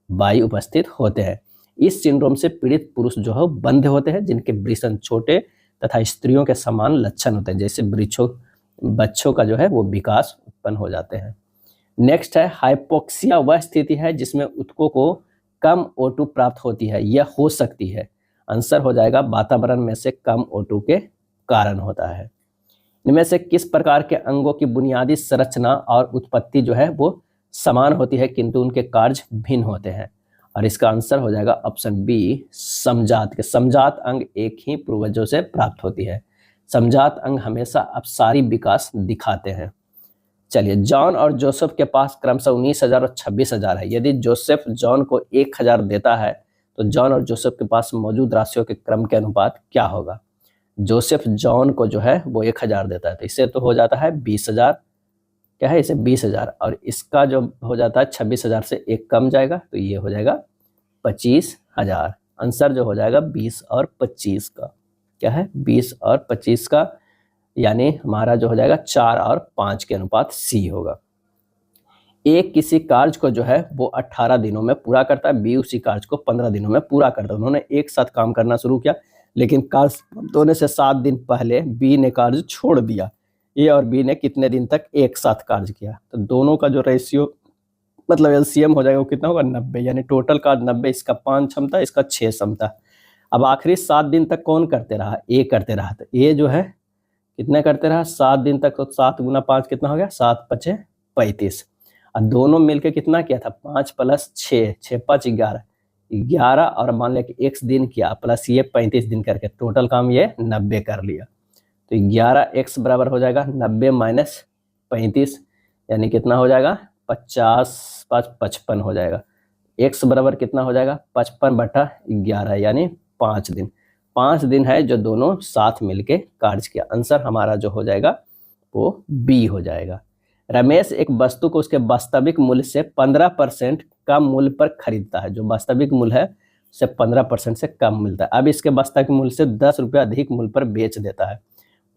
बाई उपस्थित होते हैं। इस सिंड्रोम से पीड़ित पुरुष जो है बंध होते हैं जिनके वृषण छोटे तथा स्त्रियों के समान लक्षण होते हैं, जैसे बच्चों का जो है वो विकास उत्पन्न हो जाते हैं। नेक्स्ट है, हाइपोक्सिया वह स्थिति है जिसमें ऊतकों को कम O2 प्राप्त होती है। यह हो सकती है, आंसर हो जाएगा वातावरण में से कम O2 के कारण होता है। इनमें से किस प्रकार के अंगों की बुनियादी संरचना और उत्पत्ति जो है वो समान होती है किंतु उनके कार्य भिन्न होते हैं? और इसका आंसर हो जाएगा ऑप्शन बी, समजात के। समजात अंग एक ही पूर्वजों से प्राप्त होती है। समजात अंग हमेशा अपसारी विकास दिखाते हैं। चलिए, जॉन और जोसेफ के पास क्रमशः 19,000 और 26,000 है। यदि जोसेफ जॉन को 1,000 देता है तो जॉन और जोसेफ के पास मौजूद राशियों के क्रम के अनुपात क्या होगा? जोसेफ जॉन को जो है वो 1,000 देता है तो इससे तो हो जाता है 20,000 क्या है, इसे 20,000, और इसका जो हो जाता है 26,000 से एक कम जाएगा तो ये हो जाएगा 25,000। आंसर जो हो जाएगा 20 और 25 का, क्या है, 20 और 25 का, यानी हमारा जो हो जाएगा 4 और 5 के अनुपात सी होगा। ए किसी कार्य को जो है वो 18 दिनों में पूरा करता है, बी उसी कार्य को 15 दिनों में पूरा करता है। उन्होंने एक साथ काम करना शुरू किया, लेकिन कार्य समाप्त होने से 7 दिन पहले बी ने कार्य छोड़ दिया। ए और बी ने कितने दिन तक एक साथ कार्य किया? तो दोनों का जो रेशियो मतलब एलसीएम हो जाएगा वो कितना होगा, 90, यानी टोटल कार्य 90, इसका 5 क्षमता, इसका 6 क्षमता। अब आखिरी 7 दिन तक कौन करते रहा? ए करते रहा। तो ए जो है कितने करते रहा? 7 दिन तक। तो 7 गुना 5 कितना हो गया? 7 पचे 35। और दोनों मिलके कितना किया था? 5 प्लस 6, 6 5 11, 11, और मान लिया कि x दिन किया प्लस ये 35 दिन करके टोटल काम ये 90 कर लिया। तो 11x बराबर हो जाएगा 90 माइनस 35, यानी कितना हो जाएगा? 50 5 55 हो जाएगा। x बराबर कितना हो जाएगा? 55/11, यानी 5 दिन। 5 दिन है जो दोनों साथ मिलके कार्य किया। आंसर हमारा जो हो जाएगा वो बी हो जाएगा। रमेश एक वस्तु को उसके वास्तविक मूल्य से 15% कम मूल्य पर खरीदता है। जो वास्तविक मूल्य है उससे 15% से कम मिलता है। अब इसके वास्तविक मूल्य से 10 रुपया अधिक मूल्य पर बेच देता है।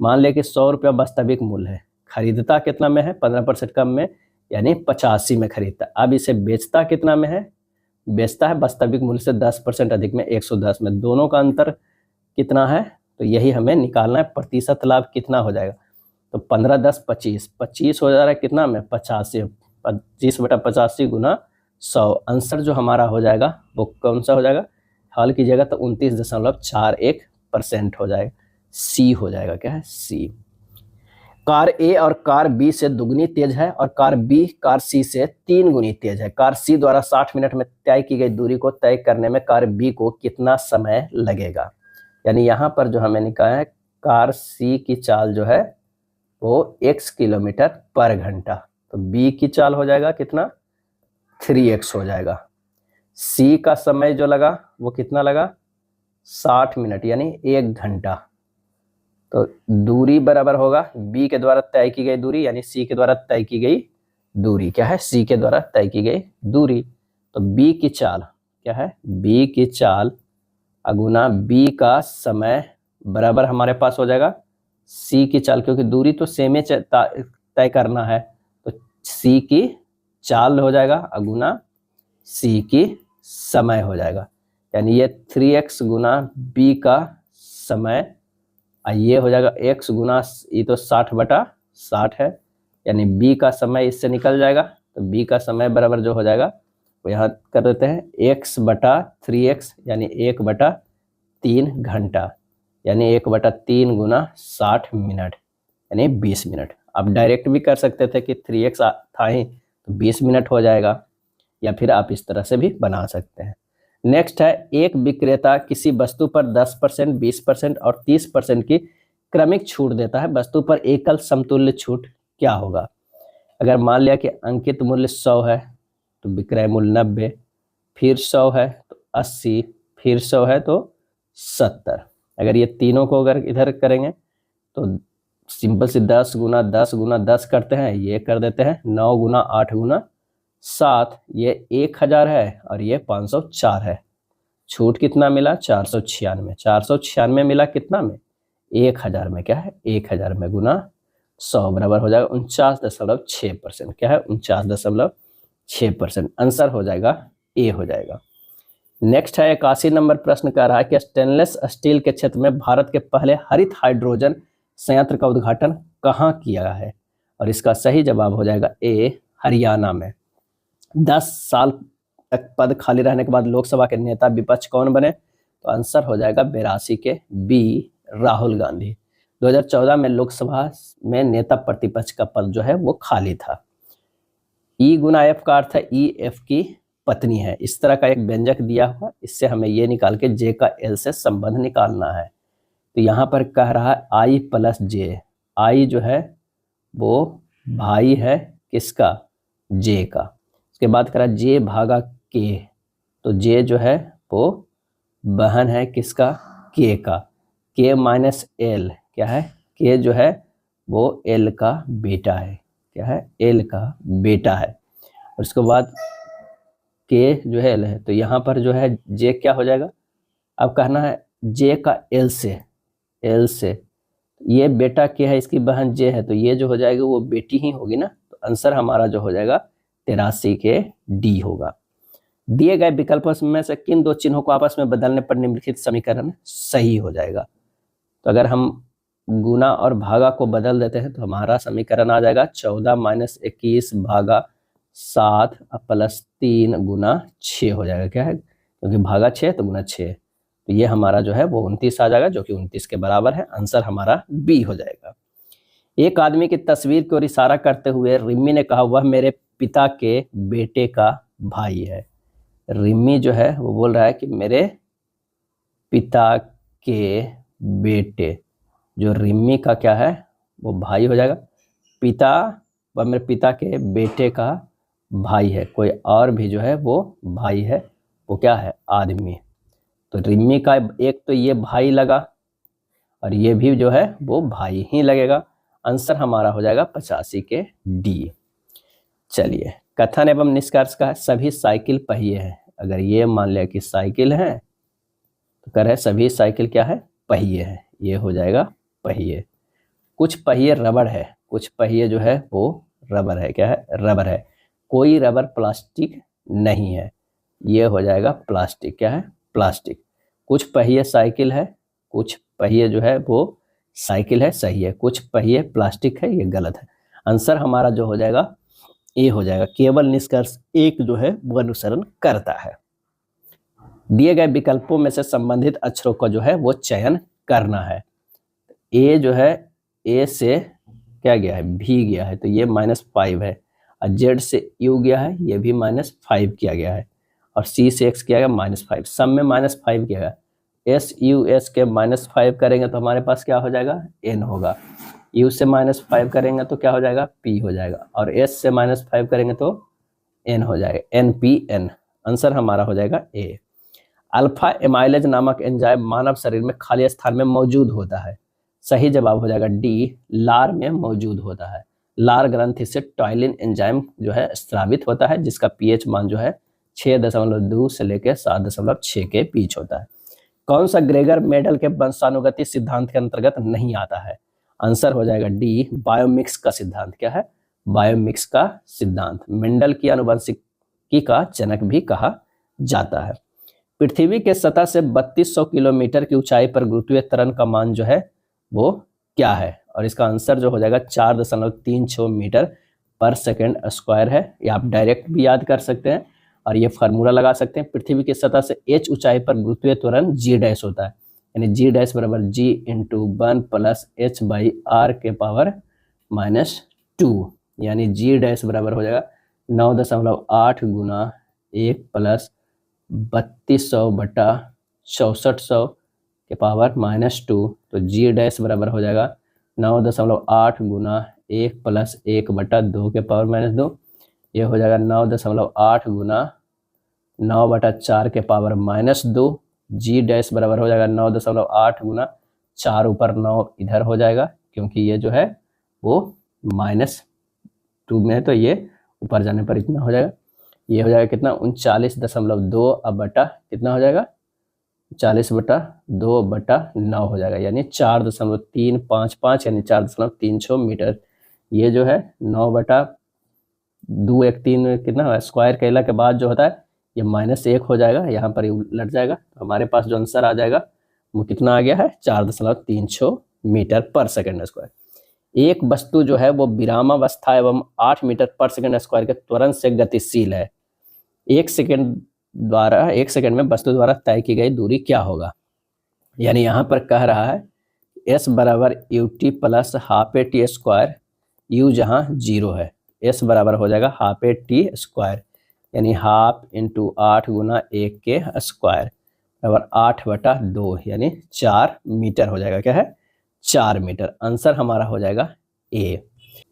मान ले कि 100 रुपया वास्तविक मूल्य है, खरीदता कितना में है? 15% कम में, यानी 85 में खरीदता है। अब इसे बेचता कितना में है? बेचता है वास्तविक मूल्य से 10% अधिक में, 110 में। दोनों का अंतर कितना है? तो यही हमें निकालना है। प्रतिशत लाभ कितना हो जाएगा? तो 15 10 25, 25 हो जा रहा है कितना में? 85, 25/85 गुना 100। आंसर जो हमारा हो जाएगा वो कौन सा हो जाएगा? हल कीजिएगा तो 29.41% हो जाएगा। सी हो जाएगा। क्या है? सी। कार ए और कार बी से दुगनी तेज है और कार बी कार सी से 3 गुनी तेज है। कार सी द्वारा 60 मिनट में तय की गई दूरी को तय करने में कार बी को कितना समय लगेगा? यानी यहाँ पर जो हमें निकाला है, कार सी की चाल जो है वो x किलोमीटर पर घंटा, तो b की चाल हो जाएगा कितना? 3x हो जाएगा। c का समय जो लगा वो कितना लगा? 60 मिनट, यानी 1 घंटा। तो दूरी बराबर होगा b के द्वारा तय की गई दूरी, यानी c के द्वारा तय की गई दूरी। क्या है? c के द्वारा तय की गई दूरी। तो b की चाल क्या है? b की चाल अगुना b का समय बराबर हमारे पास हो जाएगा सी की चाल, क्योंकि दूरी तो सेम तय करना है, तो सी की चाल हो जाएगा अगुना सी की समय हो जाएगा। यानी ये 3x गुना b का समय, ये हो जाएगा x गुना, ये तो 60/60 है, यानी b का समय इससे निकल जाएगा। तो b का समय बराबर जो हो जाएगा वो यहाँ कर देते हैं x/3x, यानी 1/3 घंटा, यानी 1/3 गुना 60 मिनट, यानी 20 मिनट। आप डायरेक्ट भी कर सकते थे कि 3x था ही तो 20 मिनट हो जाएगा, या फिर आप इस तरह से भी बना सकते हैं। नेक्स्ट है, एक विक्रेता किसी वस्तु पर 10%, 20% और 30% की क्रमिक छूट देता है। वस्तु पर एकल समतुल्य छूट क्या होगा? अगर मान लिया कि अंकित मूल्य 100 है तो विक्रय मूल्य 90, फिर 100 है तो 80, फिर 100 है तो 70। अगर ये तीनों को अगर इधर करेंगे तो सिंपल से 10 गुना 10 गुना 10 करते हैं, ये कर देते हैं 9 गुना 8 गुना 7, ये 1000 है और ये 504 है। छूट कितना मिला? 496। 496 मिला कितना में? 1000 में। क्या है? 1000 में गुना 100 बराबर हो जाएगा 49.6%। क्या है? 49.6%। आंसर हो जाएगा ए हो जाएगा। नेक्स्ट है 81 नंबर प्रश्न कह रहा है कि स्टेनलेस स्टील के क्षेत्र में भारत के पहले हरित हाइड्रोजन संयंत्र का उद्घाटन कहाँ किया है? और इसका सही जवाब हो जाएगा ए, हरियाणा में। 10 साल तक पद खाली रहने के बाद लोकसभा के नेता विपक्ष कौन बने? तो आंसर हो जाएगा 82 के बी, राहुल गांधी। 2014 में लोकसभा में नेता प्रतिपक्ष का पद जो है वो खाली था। ई गुना एफ का अर्थ है ई एफ की पत्नी है। इस तरह का एक व्यंजक दिया हुआ, इससे हमें ये निकाल के जे का एल से संबंध निकालना है। तो यहाँ पर कह रहा है आई प्लस जे। आई जो है वो भाई है किसका? जे का। उसके बाद कह रहा है जे भागा के, तो जे जो है वो बहन है किसका? के का। के माइनस एल क्या है? के जो है वो एल का बेटा है। क्या है, एल का बेटा है। और उसके बाद के जो है एल है, तो यहाँ पर जो है जे क्या हो जाएगा, अब कहना है जे का एल से ये बेटा के है, इसकी बहन जे है, तो ये जो हो जाएगी वो बेटी ही होगी ना। तो आंसर हमारा जो हो जाएगा 83 के डी होगा। दिए गए विकल्पों में से किन दो चिन्हों को आपस में बदलने पर निम्नलिखित समीकरण सही हो जाएगा। तो अगर हम गुना और भागा को बदल देते हैं तो हमारा समीकरण आ जाएगा 14 - 21 भागा 7 प्लस 3 गुना 6 हो जाएगा। क्या है, क्योंकि भागा 6 तो गुना 6, तो ये हमारा जो है वो 29 आ जाएगा, जो कि 29 के बराबर है। आंसर हमारा बी हो जाएगा। एक आदमी की तस्वीर की ओर इशारा करते हुए रिम्मी ने कहा, वह मेरे पिता के बेटे का भाई है। रिम्मी जो है वो बोल रहा है कि मेरे पिता के बेटे, जो रिम्मी का क्या है वो भाई हो जाएगा। पिता, वह मेरे पिता के बेटे का भाई है। कोई और भी जो है वो भाई है, वो क्या है, आदमी। तो रिम्मी का एक तो ये भाई लगा और ये भी जो है वो भाई ही लगेगा। आंसर हमारा हो जाएगा 85 के डी। चलिए, कथन एवं निष्कर्ष का है, सभी साइकिल पहिए हैं। अगर ये मान लिया कि साइकिल है तो कह रहे सभी साइकिल क्या है, पहिए है, ये हो जाएगा पहिए। कुछ पहिए रबड़ है, कुछ पहिए जो है वो रबर है। क्या है, रबर है। कोई रबर प्लास्टिक नहीं है, ये हो जाएगा प्लास्टिक। क्या है, प्लास्टिक। कुछ पहिए साइकिल है, कुछ पहिए जो है वो साइकिल है, सही है। कुछ पहिए प्लास्टिक है, ये गलत है। आंसर हमारा जो हो जाएगा ए हो जाएगा। केवल निष्कर्ष एक जो है वो अनुसरण करता है। दिए गए विकल्पों में से संबंधित अक्षरों का जो है वो चयन करना है। ए जो है, ए से क्या गया है, भी गया है, तो ये -5 है। और जेड से यू गया है, ये भी -5 किया गया है। और सी से एक्स किया गया -5, सब में -5 किया गया। एस यू एस के -5 करेंगे तो हमारे पास क्या हो जाएगा, एन होगा। यू से -5 करेंगे तो क्या हो जाएगा, पी हो जाएगा। और एस से -5 करेंगे तो एन हो जाएगा, एन पी एन। आंसर हमारा हो जाएगा ए। अल्फा एमाइलेज नामक एंजाइम मानव शरीर में खाली स्थान में मौजूद होता है। सही जवाब हो जाएगा डी, लार में मौजूद होता है। लार ग्रंथि से टॉयलिन एंजाइम जो है स्रावित होता है, जिसका पीएच मान जो है 6.2 से लेकर 7.6 के बीच होता है। कौन सा ग्रेगर मेंडल के वंशानुगति सिद्धांत के अंतर्गत नहीं आता है। आंसर हो जाएगा डी, बायोमिक्स का सिद्धांत। क्या है, बायोमिक्स का सिद्धांत। मेंडल की आनुवंशिकी का जनक भी कहा जाता है। पृथ्वी के सतह से 3200 किलोमीटर की ऊंचाई पर गुरुत्वीय त्वरण का मान जो है वो क्या है। और इसका आंसर जो हो जाएगा 4.36 मीटर पर सेकेंड स्क्वायर है। ये आप डायरेक्ट भी याद कर सकते हैं और ये फार्मूला लगा सकते हैं। पृथ्वी की सतह से h ऊंचाई पर गुरुत्वीय त्वरण g डैश होता है, यानी g डैश बराबर g into 1 plus h by R के पावर -2, यानी g डैश बराबर हो जाएगा 9.8 गुना 1 प्लस 3200 बटा 6400 के पावर -2। तो g डैश बराबर हो जाएगा 9.8 गुना 1 प्लस 1 बटा 2 के पावर -2। ये हो जाएगा 9.8 गुना 9 बटा 4 के पावर -2। जी डैश बराबर हो जाएगा 9.8 गुना 4 ऊपर 9 इधर हो जाएगा, क्योंकि ये जो है वो -2 में है, तो ये ऊपर जाने पर इतना हो जाएगा। ये हो जाएगा कितना, 39.2 अब बटा कितना हो जाएगा, 40/2 बटा 9 हो जाएगा, यानी 4.355 यानी 4.36 मीटर। ये जो है 9/2 1 3 कितना स्क्वायर कैला के बाद जो होता है ये -1 हो जाएगा, यहाँ पर उलट जाएगा। तो हमारे पास जो आंसर आ जाएगा वो कितना आ गया है, 4.36 मीटर पर सेकेंड स्क्वायर। एक वस्तु जो है वो विरामावस्था एवं 8 मीटर पर सेकेंड स्क्वायर के त्वरण से गतिशील है। 1 सेकेंड में वस्तु द्वारा तय की गई दूरी क्या होगा। यानी यहाँ पर कह रहा है s बराबर ut plus half T square, u जहाँ 0 है, s बराबर हो जाएगा हाफ टी स्क्वायर, यानी हाफ इंटू 8 गुना 1 के स्क्वायर बराबर 8/2, यानी 4 मीटर हो जाएगा। क्या है, 4 मीटर। आंसर हमारा हो जाएगा ए।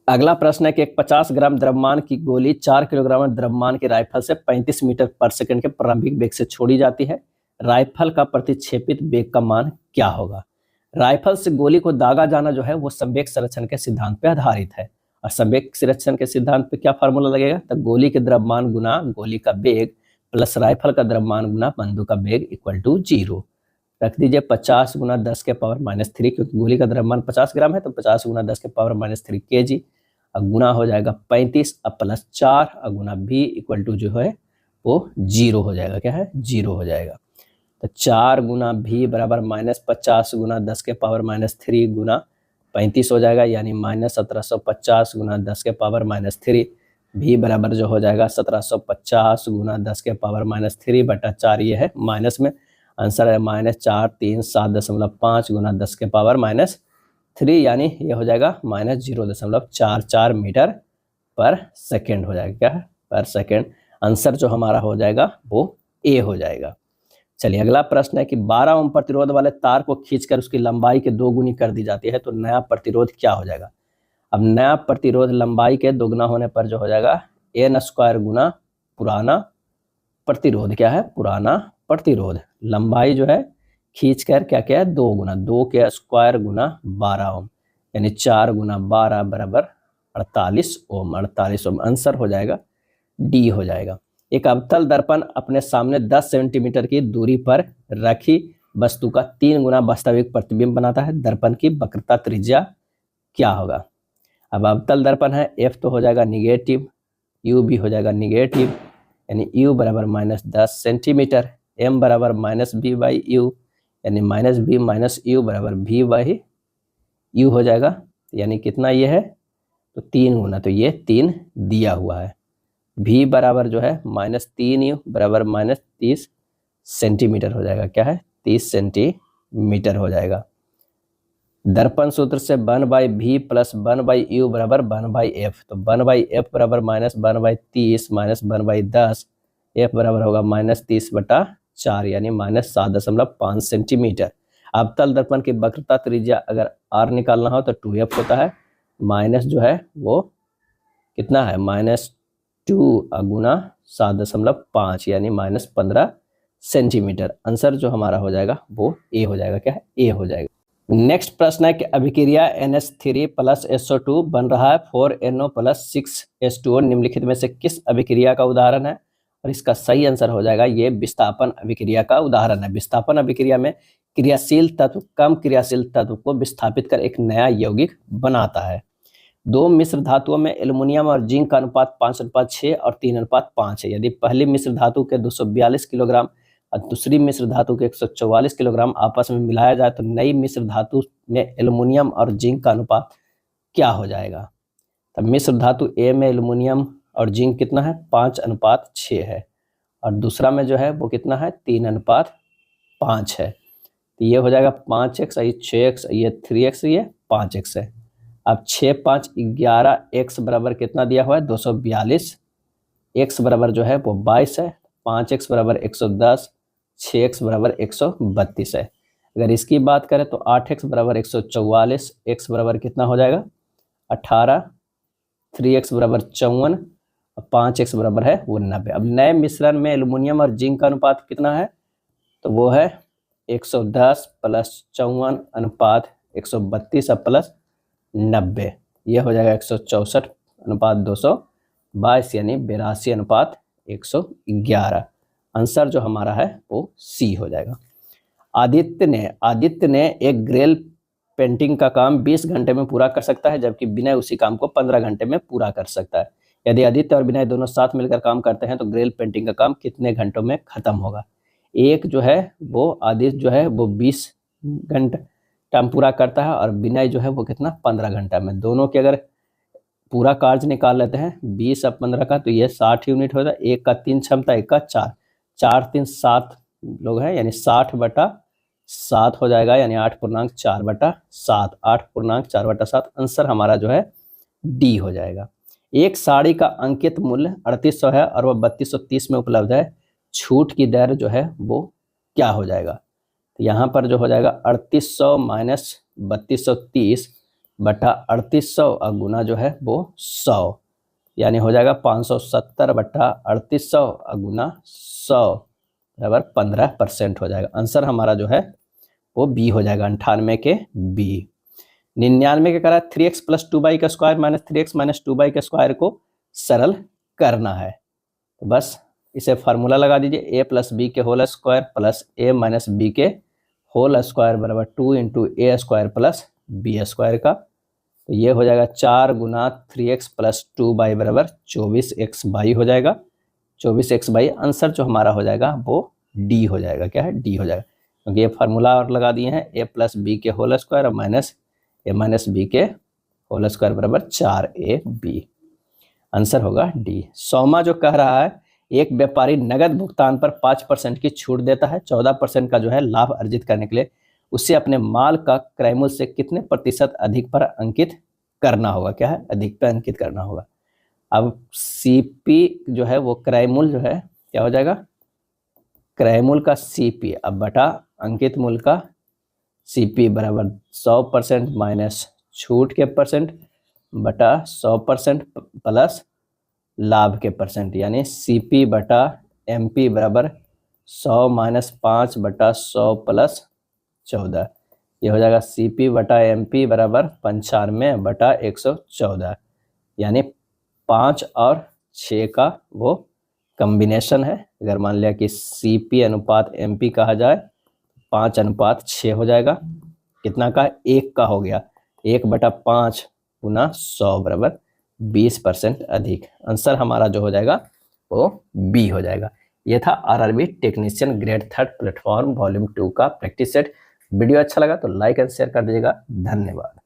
अगला प्रश्न है कि एक 50 ग्राम द्रव्यमान की गोली 4 किलोग्राम द्रव्यमान की राइफल से 35 मीटर पर सेकंड के प्रारंभिक वेग से छोड़ी जाती है। राइफल का प्रतिक्षेपित वेग का मान क्या होगा। राइफल से गोली को दागा जाना जो है वो संवेग संरक्षण के सिद्धांत पर आधारित है और संवेग संरक्षण के सिद्धांत पे क्या फार्मूला लगेगा, तो गोली के द्रव्यमान गुना गोली का वेग प्लस राइफल का द्रव्यमान गुना बंदूक का वेग इक्वल टू 0। रख दीजिए 50 गुना 10 के पावर -3, क्योंकि गोली का द्रव्यमान 50 ग्राम है तो 50 गुना 10 के पावर -3 kg, और गुना हो जाएगा 35 अब प्लस 4 और गुना v इक्वल टू जो है वो 0 हो जाएगा। क्या है, 0 हो जाएगा। तो 4 गुना v बराबर -50 गुना 10 के पावर -3 गुना 35 हो जाएगा, यानी -1750 गुना 10 के पावर -3। v बराबर जो हो जाएगा 1750 गुना 10 के पावर -3 बटा 4, ये है माइनस में, आंसर है -4337.5 गुना 10 के पावर -3, यानी ये हो जाएगा -0.44 मीटर पर सेकेंड हो जाएगा। क्या है, पर सेकेंड। आंसर जो हमारा हो जाएगा वो ए हो जाएगा। चलिए अगला प्रश्न है कि 12 ओम प्रतिरोध वाले तार को खींचकर उसकी लंबाई के 2 गुनी कर दी जाती है तो नया प्रतिरोध क्या हो जाएगा। अब नया प्रतिरोध लंबाई के 2 गुना होने पर जो हो जाएगा n² गुना पुराना प्रतिरोध। क्या है, पुराना प्रतिरोध। लंबाई जो है खींचकर क्या क्या है 2 गुना, 2 के स्क्वायर गुना 12 ओम, यानी 4 गुना 12 बराबर 48 ओम। 48 ओम आंसर हो जाएगा डी हो जाएगा। एक अवतल दर्पण अपने सामने 10 सेंटीमीटर की दूरी पर रखी वस्तु का 3 गुना वास्तविक प्रतिबिंब बनाता है। दर्पण की वक्रता त्रिज्या क्या होगा। अब अवतल दर्पण है, एफ तो हो जाएगा निगेटिव, यू भी हो जाएगा निगेटिव, यानी यू बराबर -10 सेंटीमीटर, एम बराबर -b/u, यानी -b - u बराबर v/u हो जाएगा। यानी कितना ये है, तो 3 गुना, तो ये 3 दिया हुआ है। v बराबर जो है -3u बराबर -30 सेंटीमीटर हो जाएगा। क्या है, 30 सेंटीमीटर हो जाएगा। दर्पण सूत्र से 1/v प्लस 1/u बराबर 1/f, तो 1/f बराबर -1/30 -1/10, f बराबर होगा -30/4, यानी -7.5 सेंटीमीटर। अवतल दर्पण की वक्रता त्रिज्या अगर r निकालना हो तो 2f होता है, माइनस जो है वो कितना है -2 गुना 7.5, यानी -15 सेंटीमीटर। आंसर जो हमारा हो जाएगा वो ए हो जाएगा। क्या है, ए हो जाएगा। नेक्स्ट प्रश्न है कि अभिक्रिया NH3 + SO2 बन रहा है 4NO + 6H2O निम्नलिखित में से किस अभिक्रिया का उदाहरण है, और इसका सही आंसर हो जाएगा ये विस्थापन अभिक्रिया का उदाहरण है। विस्थापन अभिक्रिया में क्रियाशील तत्व कम क्रियाशील तत्व को विस्थापित कर एक नया यौगिक बनाता है। 2 मिश्र धातुओं में एल्युमिनियम और जिंक का अनुपात 5:6 और 3:5 है। यदि पहली मिश्र धातु के 242 किलोग्राम और दूसरी मिश्र धातु के 144 किलोग्राम आपस में मिलाया जाए तो नई मिश्र धातु में एल्युमिनियम और जिंक का अनुपात क्या हो जाएगा। तो मिश्र धातु ए में एल्युमिनियम और जिंक कितना है, 5:6 है, और दूसरा में जो है वो कितना है, 3:5 है। तो ये हो जाएगा 5x, ये 6x, ये 3x, ये 5x है। अब 6 5 11, x बराबर कितना दिया हुआ है 242, x बराबर जो है वो 22 है, 5x बराबर 110, 6x बराबर 132 है। अगर इसकी बात करें तो 8x बराबर 144, x बराबर कितना हो जाएगा 18, 3x बराबर 54, 5x बराबर है वो 90। अब नए मिश्रण में एल्युमिनियम और जिंक का अनुपात कितना है, तो वो है 110 + 54 अनुपात 132 प्लस 90, यह हो जाएगा 164 अनुपात 222, यानी 82 अनुपात 111। आंसर जो हमारा है वो सी हो जाएगा। आदित्य ने एक ग्रेल पेंटिंग का काम 20 घंटे में पूरा कर सकता है, जबकि विनय उसी काम को 15 घंटे में पूरा कर सकता है। यदि आदित्य और विनय दोनों साथ मिलकर काम करते हैं तो ग्रेल पेंटिंग का काम कितने घंटों में खत्म होगा। एक जो है वो आदित्य जो है वो 20 घंटे टाइम पूरा करता है और विनय जो है वो कितना 15 घंटा में। दोनों के अगर पूरा कार्य निकाल लेते हैं 20 और 15 का, तो ये 60 यूनिट होता है। एक का 3 क्षमता, एक का 4, 4 3 7 लोग हैं, यानी 60/7 हो जाएगा, यानी 8.4/7, 8.4/7। आंसर हमारा जो है डी हो जाएगा। एक साड़ी का अंकित मूल्य 3800 है और वह 3230 में उपलब्ध है, छूट की दर जो है वो क्या हो जाएगा। तो यहाँ पर जो हो जाएगा 3800 माइनस 3230 बटा 3800 और गुना जो है वो 100, यानी हो जाएगा 570 बटा 3800 और गुना 100 बराबर 15% हो जाएगा। आंसर हमारा जो है वो बी हो जाएगा, 98 के बी। 99 क्या करा, 3x प्लस 2y का square minus 3x minus 2y के स्क्वायर को सरल करना है। तो बस इसे फार्मूला लगा दीजिए, ए प्लस बी के होल स्क्वायर प्लस ए माइनस बी के होल स्क्वायर बराबर 2 इंटू ए स्क्वायर प्लस बी स्क्वायर का। तो ये हो जाएगा 4 गुना 3x प्लस 2y बराबर 24x हो जाएगा। 24x आंसर जो हमारा हो जाएगा वो डी हो जाएगा। क्या है, डी हो जाएगा, क्योंकि ये फार्मूला और लगा दिए हैं, ए प्लस बी के होल स्क्वायर और माइनस ए माइनस बी के होल स्क्वायर बराबर 4ab। आंसर होगा डी। 100वां जो कह रहा है, एक व्यापारी नगद भुगतान पर 5% की छूट देता है, 14% का जो है लाभ अर्जित करने के लिए उसे अपने माल का क्रय मूल्य से कितने प्रतिशत अधिक पर अंकित करना होगा। क्या है, अधिक पर अंकित करना होगा। अब सीपी जो है वो क्रय मूल्य जो है क्या हो जाएगा, क्रय मूल्य का सीपी अब बटा अंकित मूल्य का सीपी बराबर 100% माइनस छूट के परसेंट बटा 100% प्लस लाभ के परसेंट, यानी सीपी बटा एमपी बराबर 100 माइनस 5 बटा 100 प्लस 14। ये हो जाएगा सीपी बटा एमपी बराबर 95 बटा 114, यानी 5 और 6 का वो कम्बिनेशन है। अगर मान लिया कि सीपी अनुपात एमपी कहा जाए, 5:6 हो जाएगा। कितना का, 1 का हो गया, 1/5 गुना 100 बराबर 20% अधिक। आंसर हमारा जो हो जाएगा वो बी हो जाएगा। ये था RRB technician grade 3 platform volume 2 का प्रैक्टिस सेट। वीडियो अच्छा लगा तो लाइक एंड शेयर कर दीजिएगा। धन्यवाद।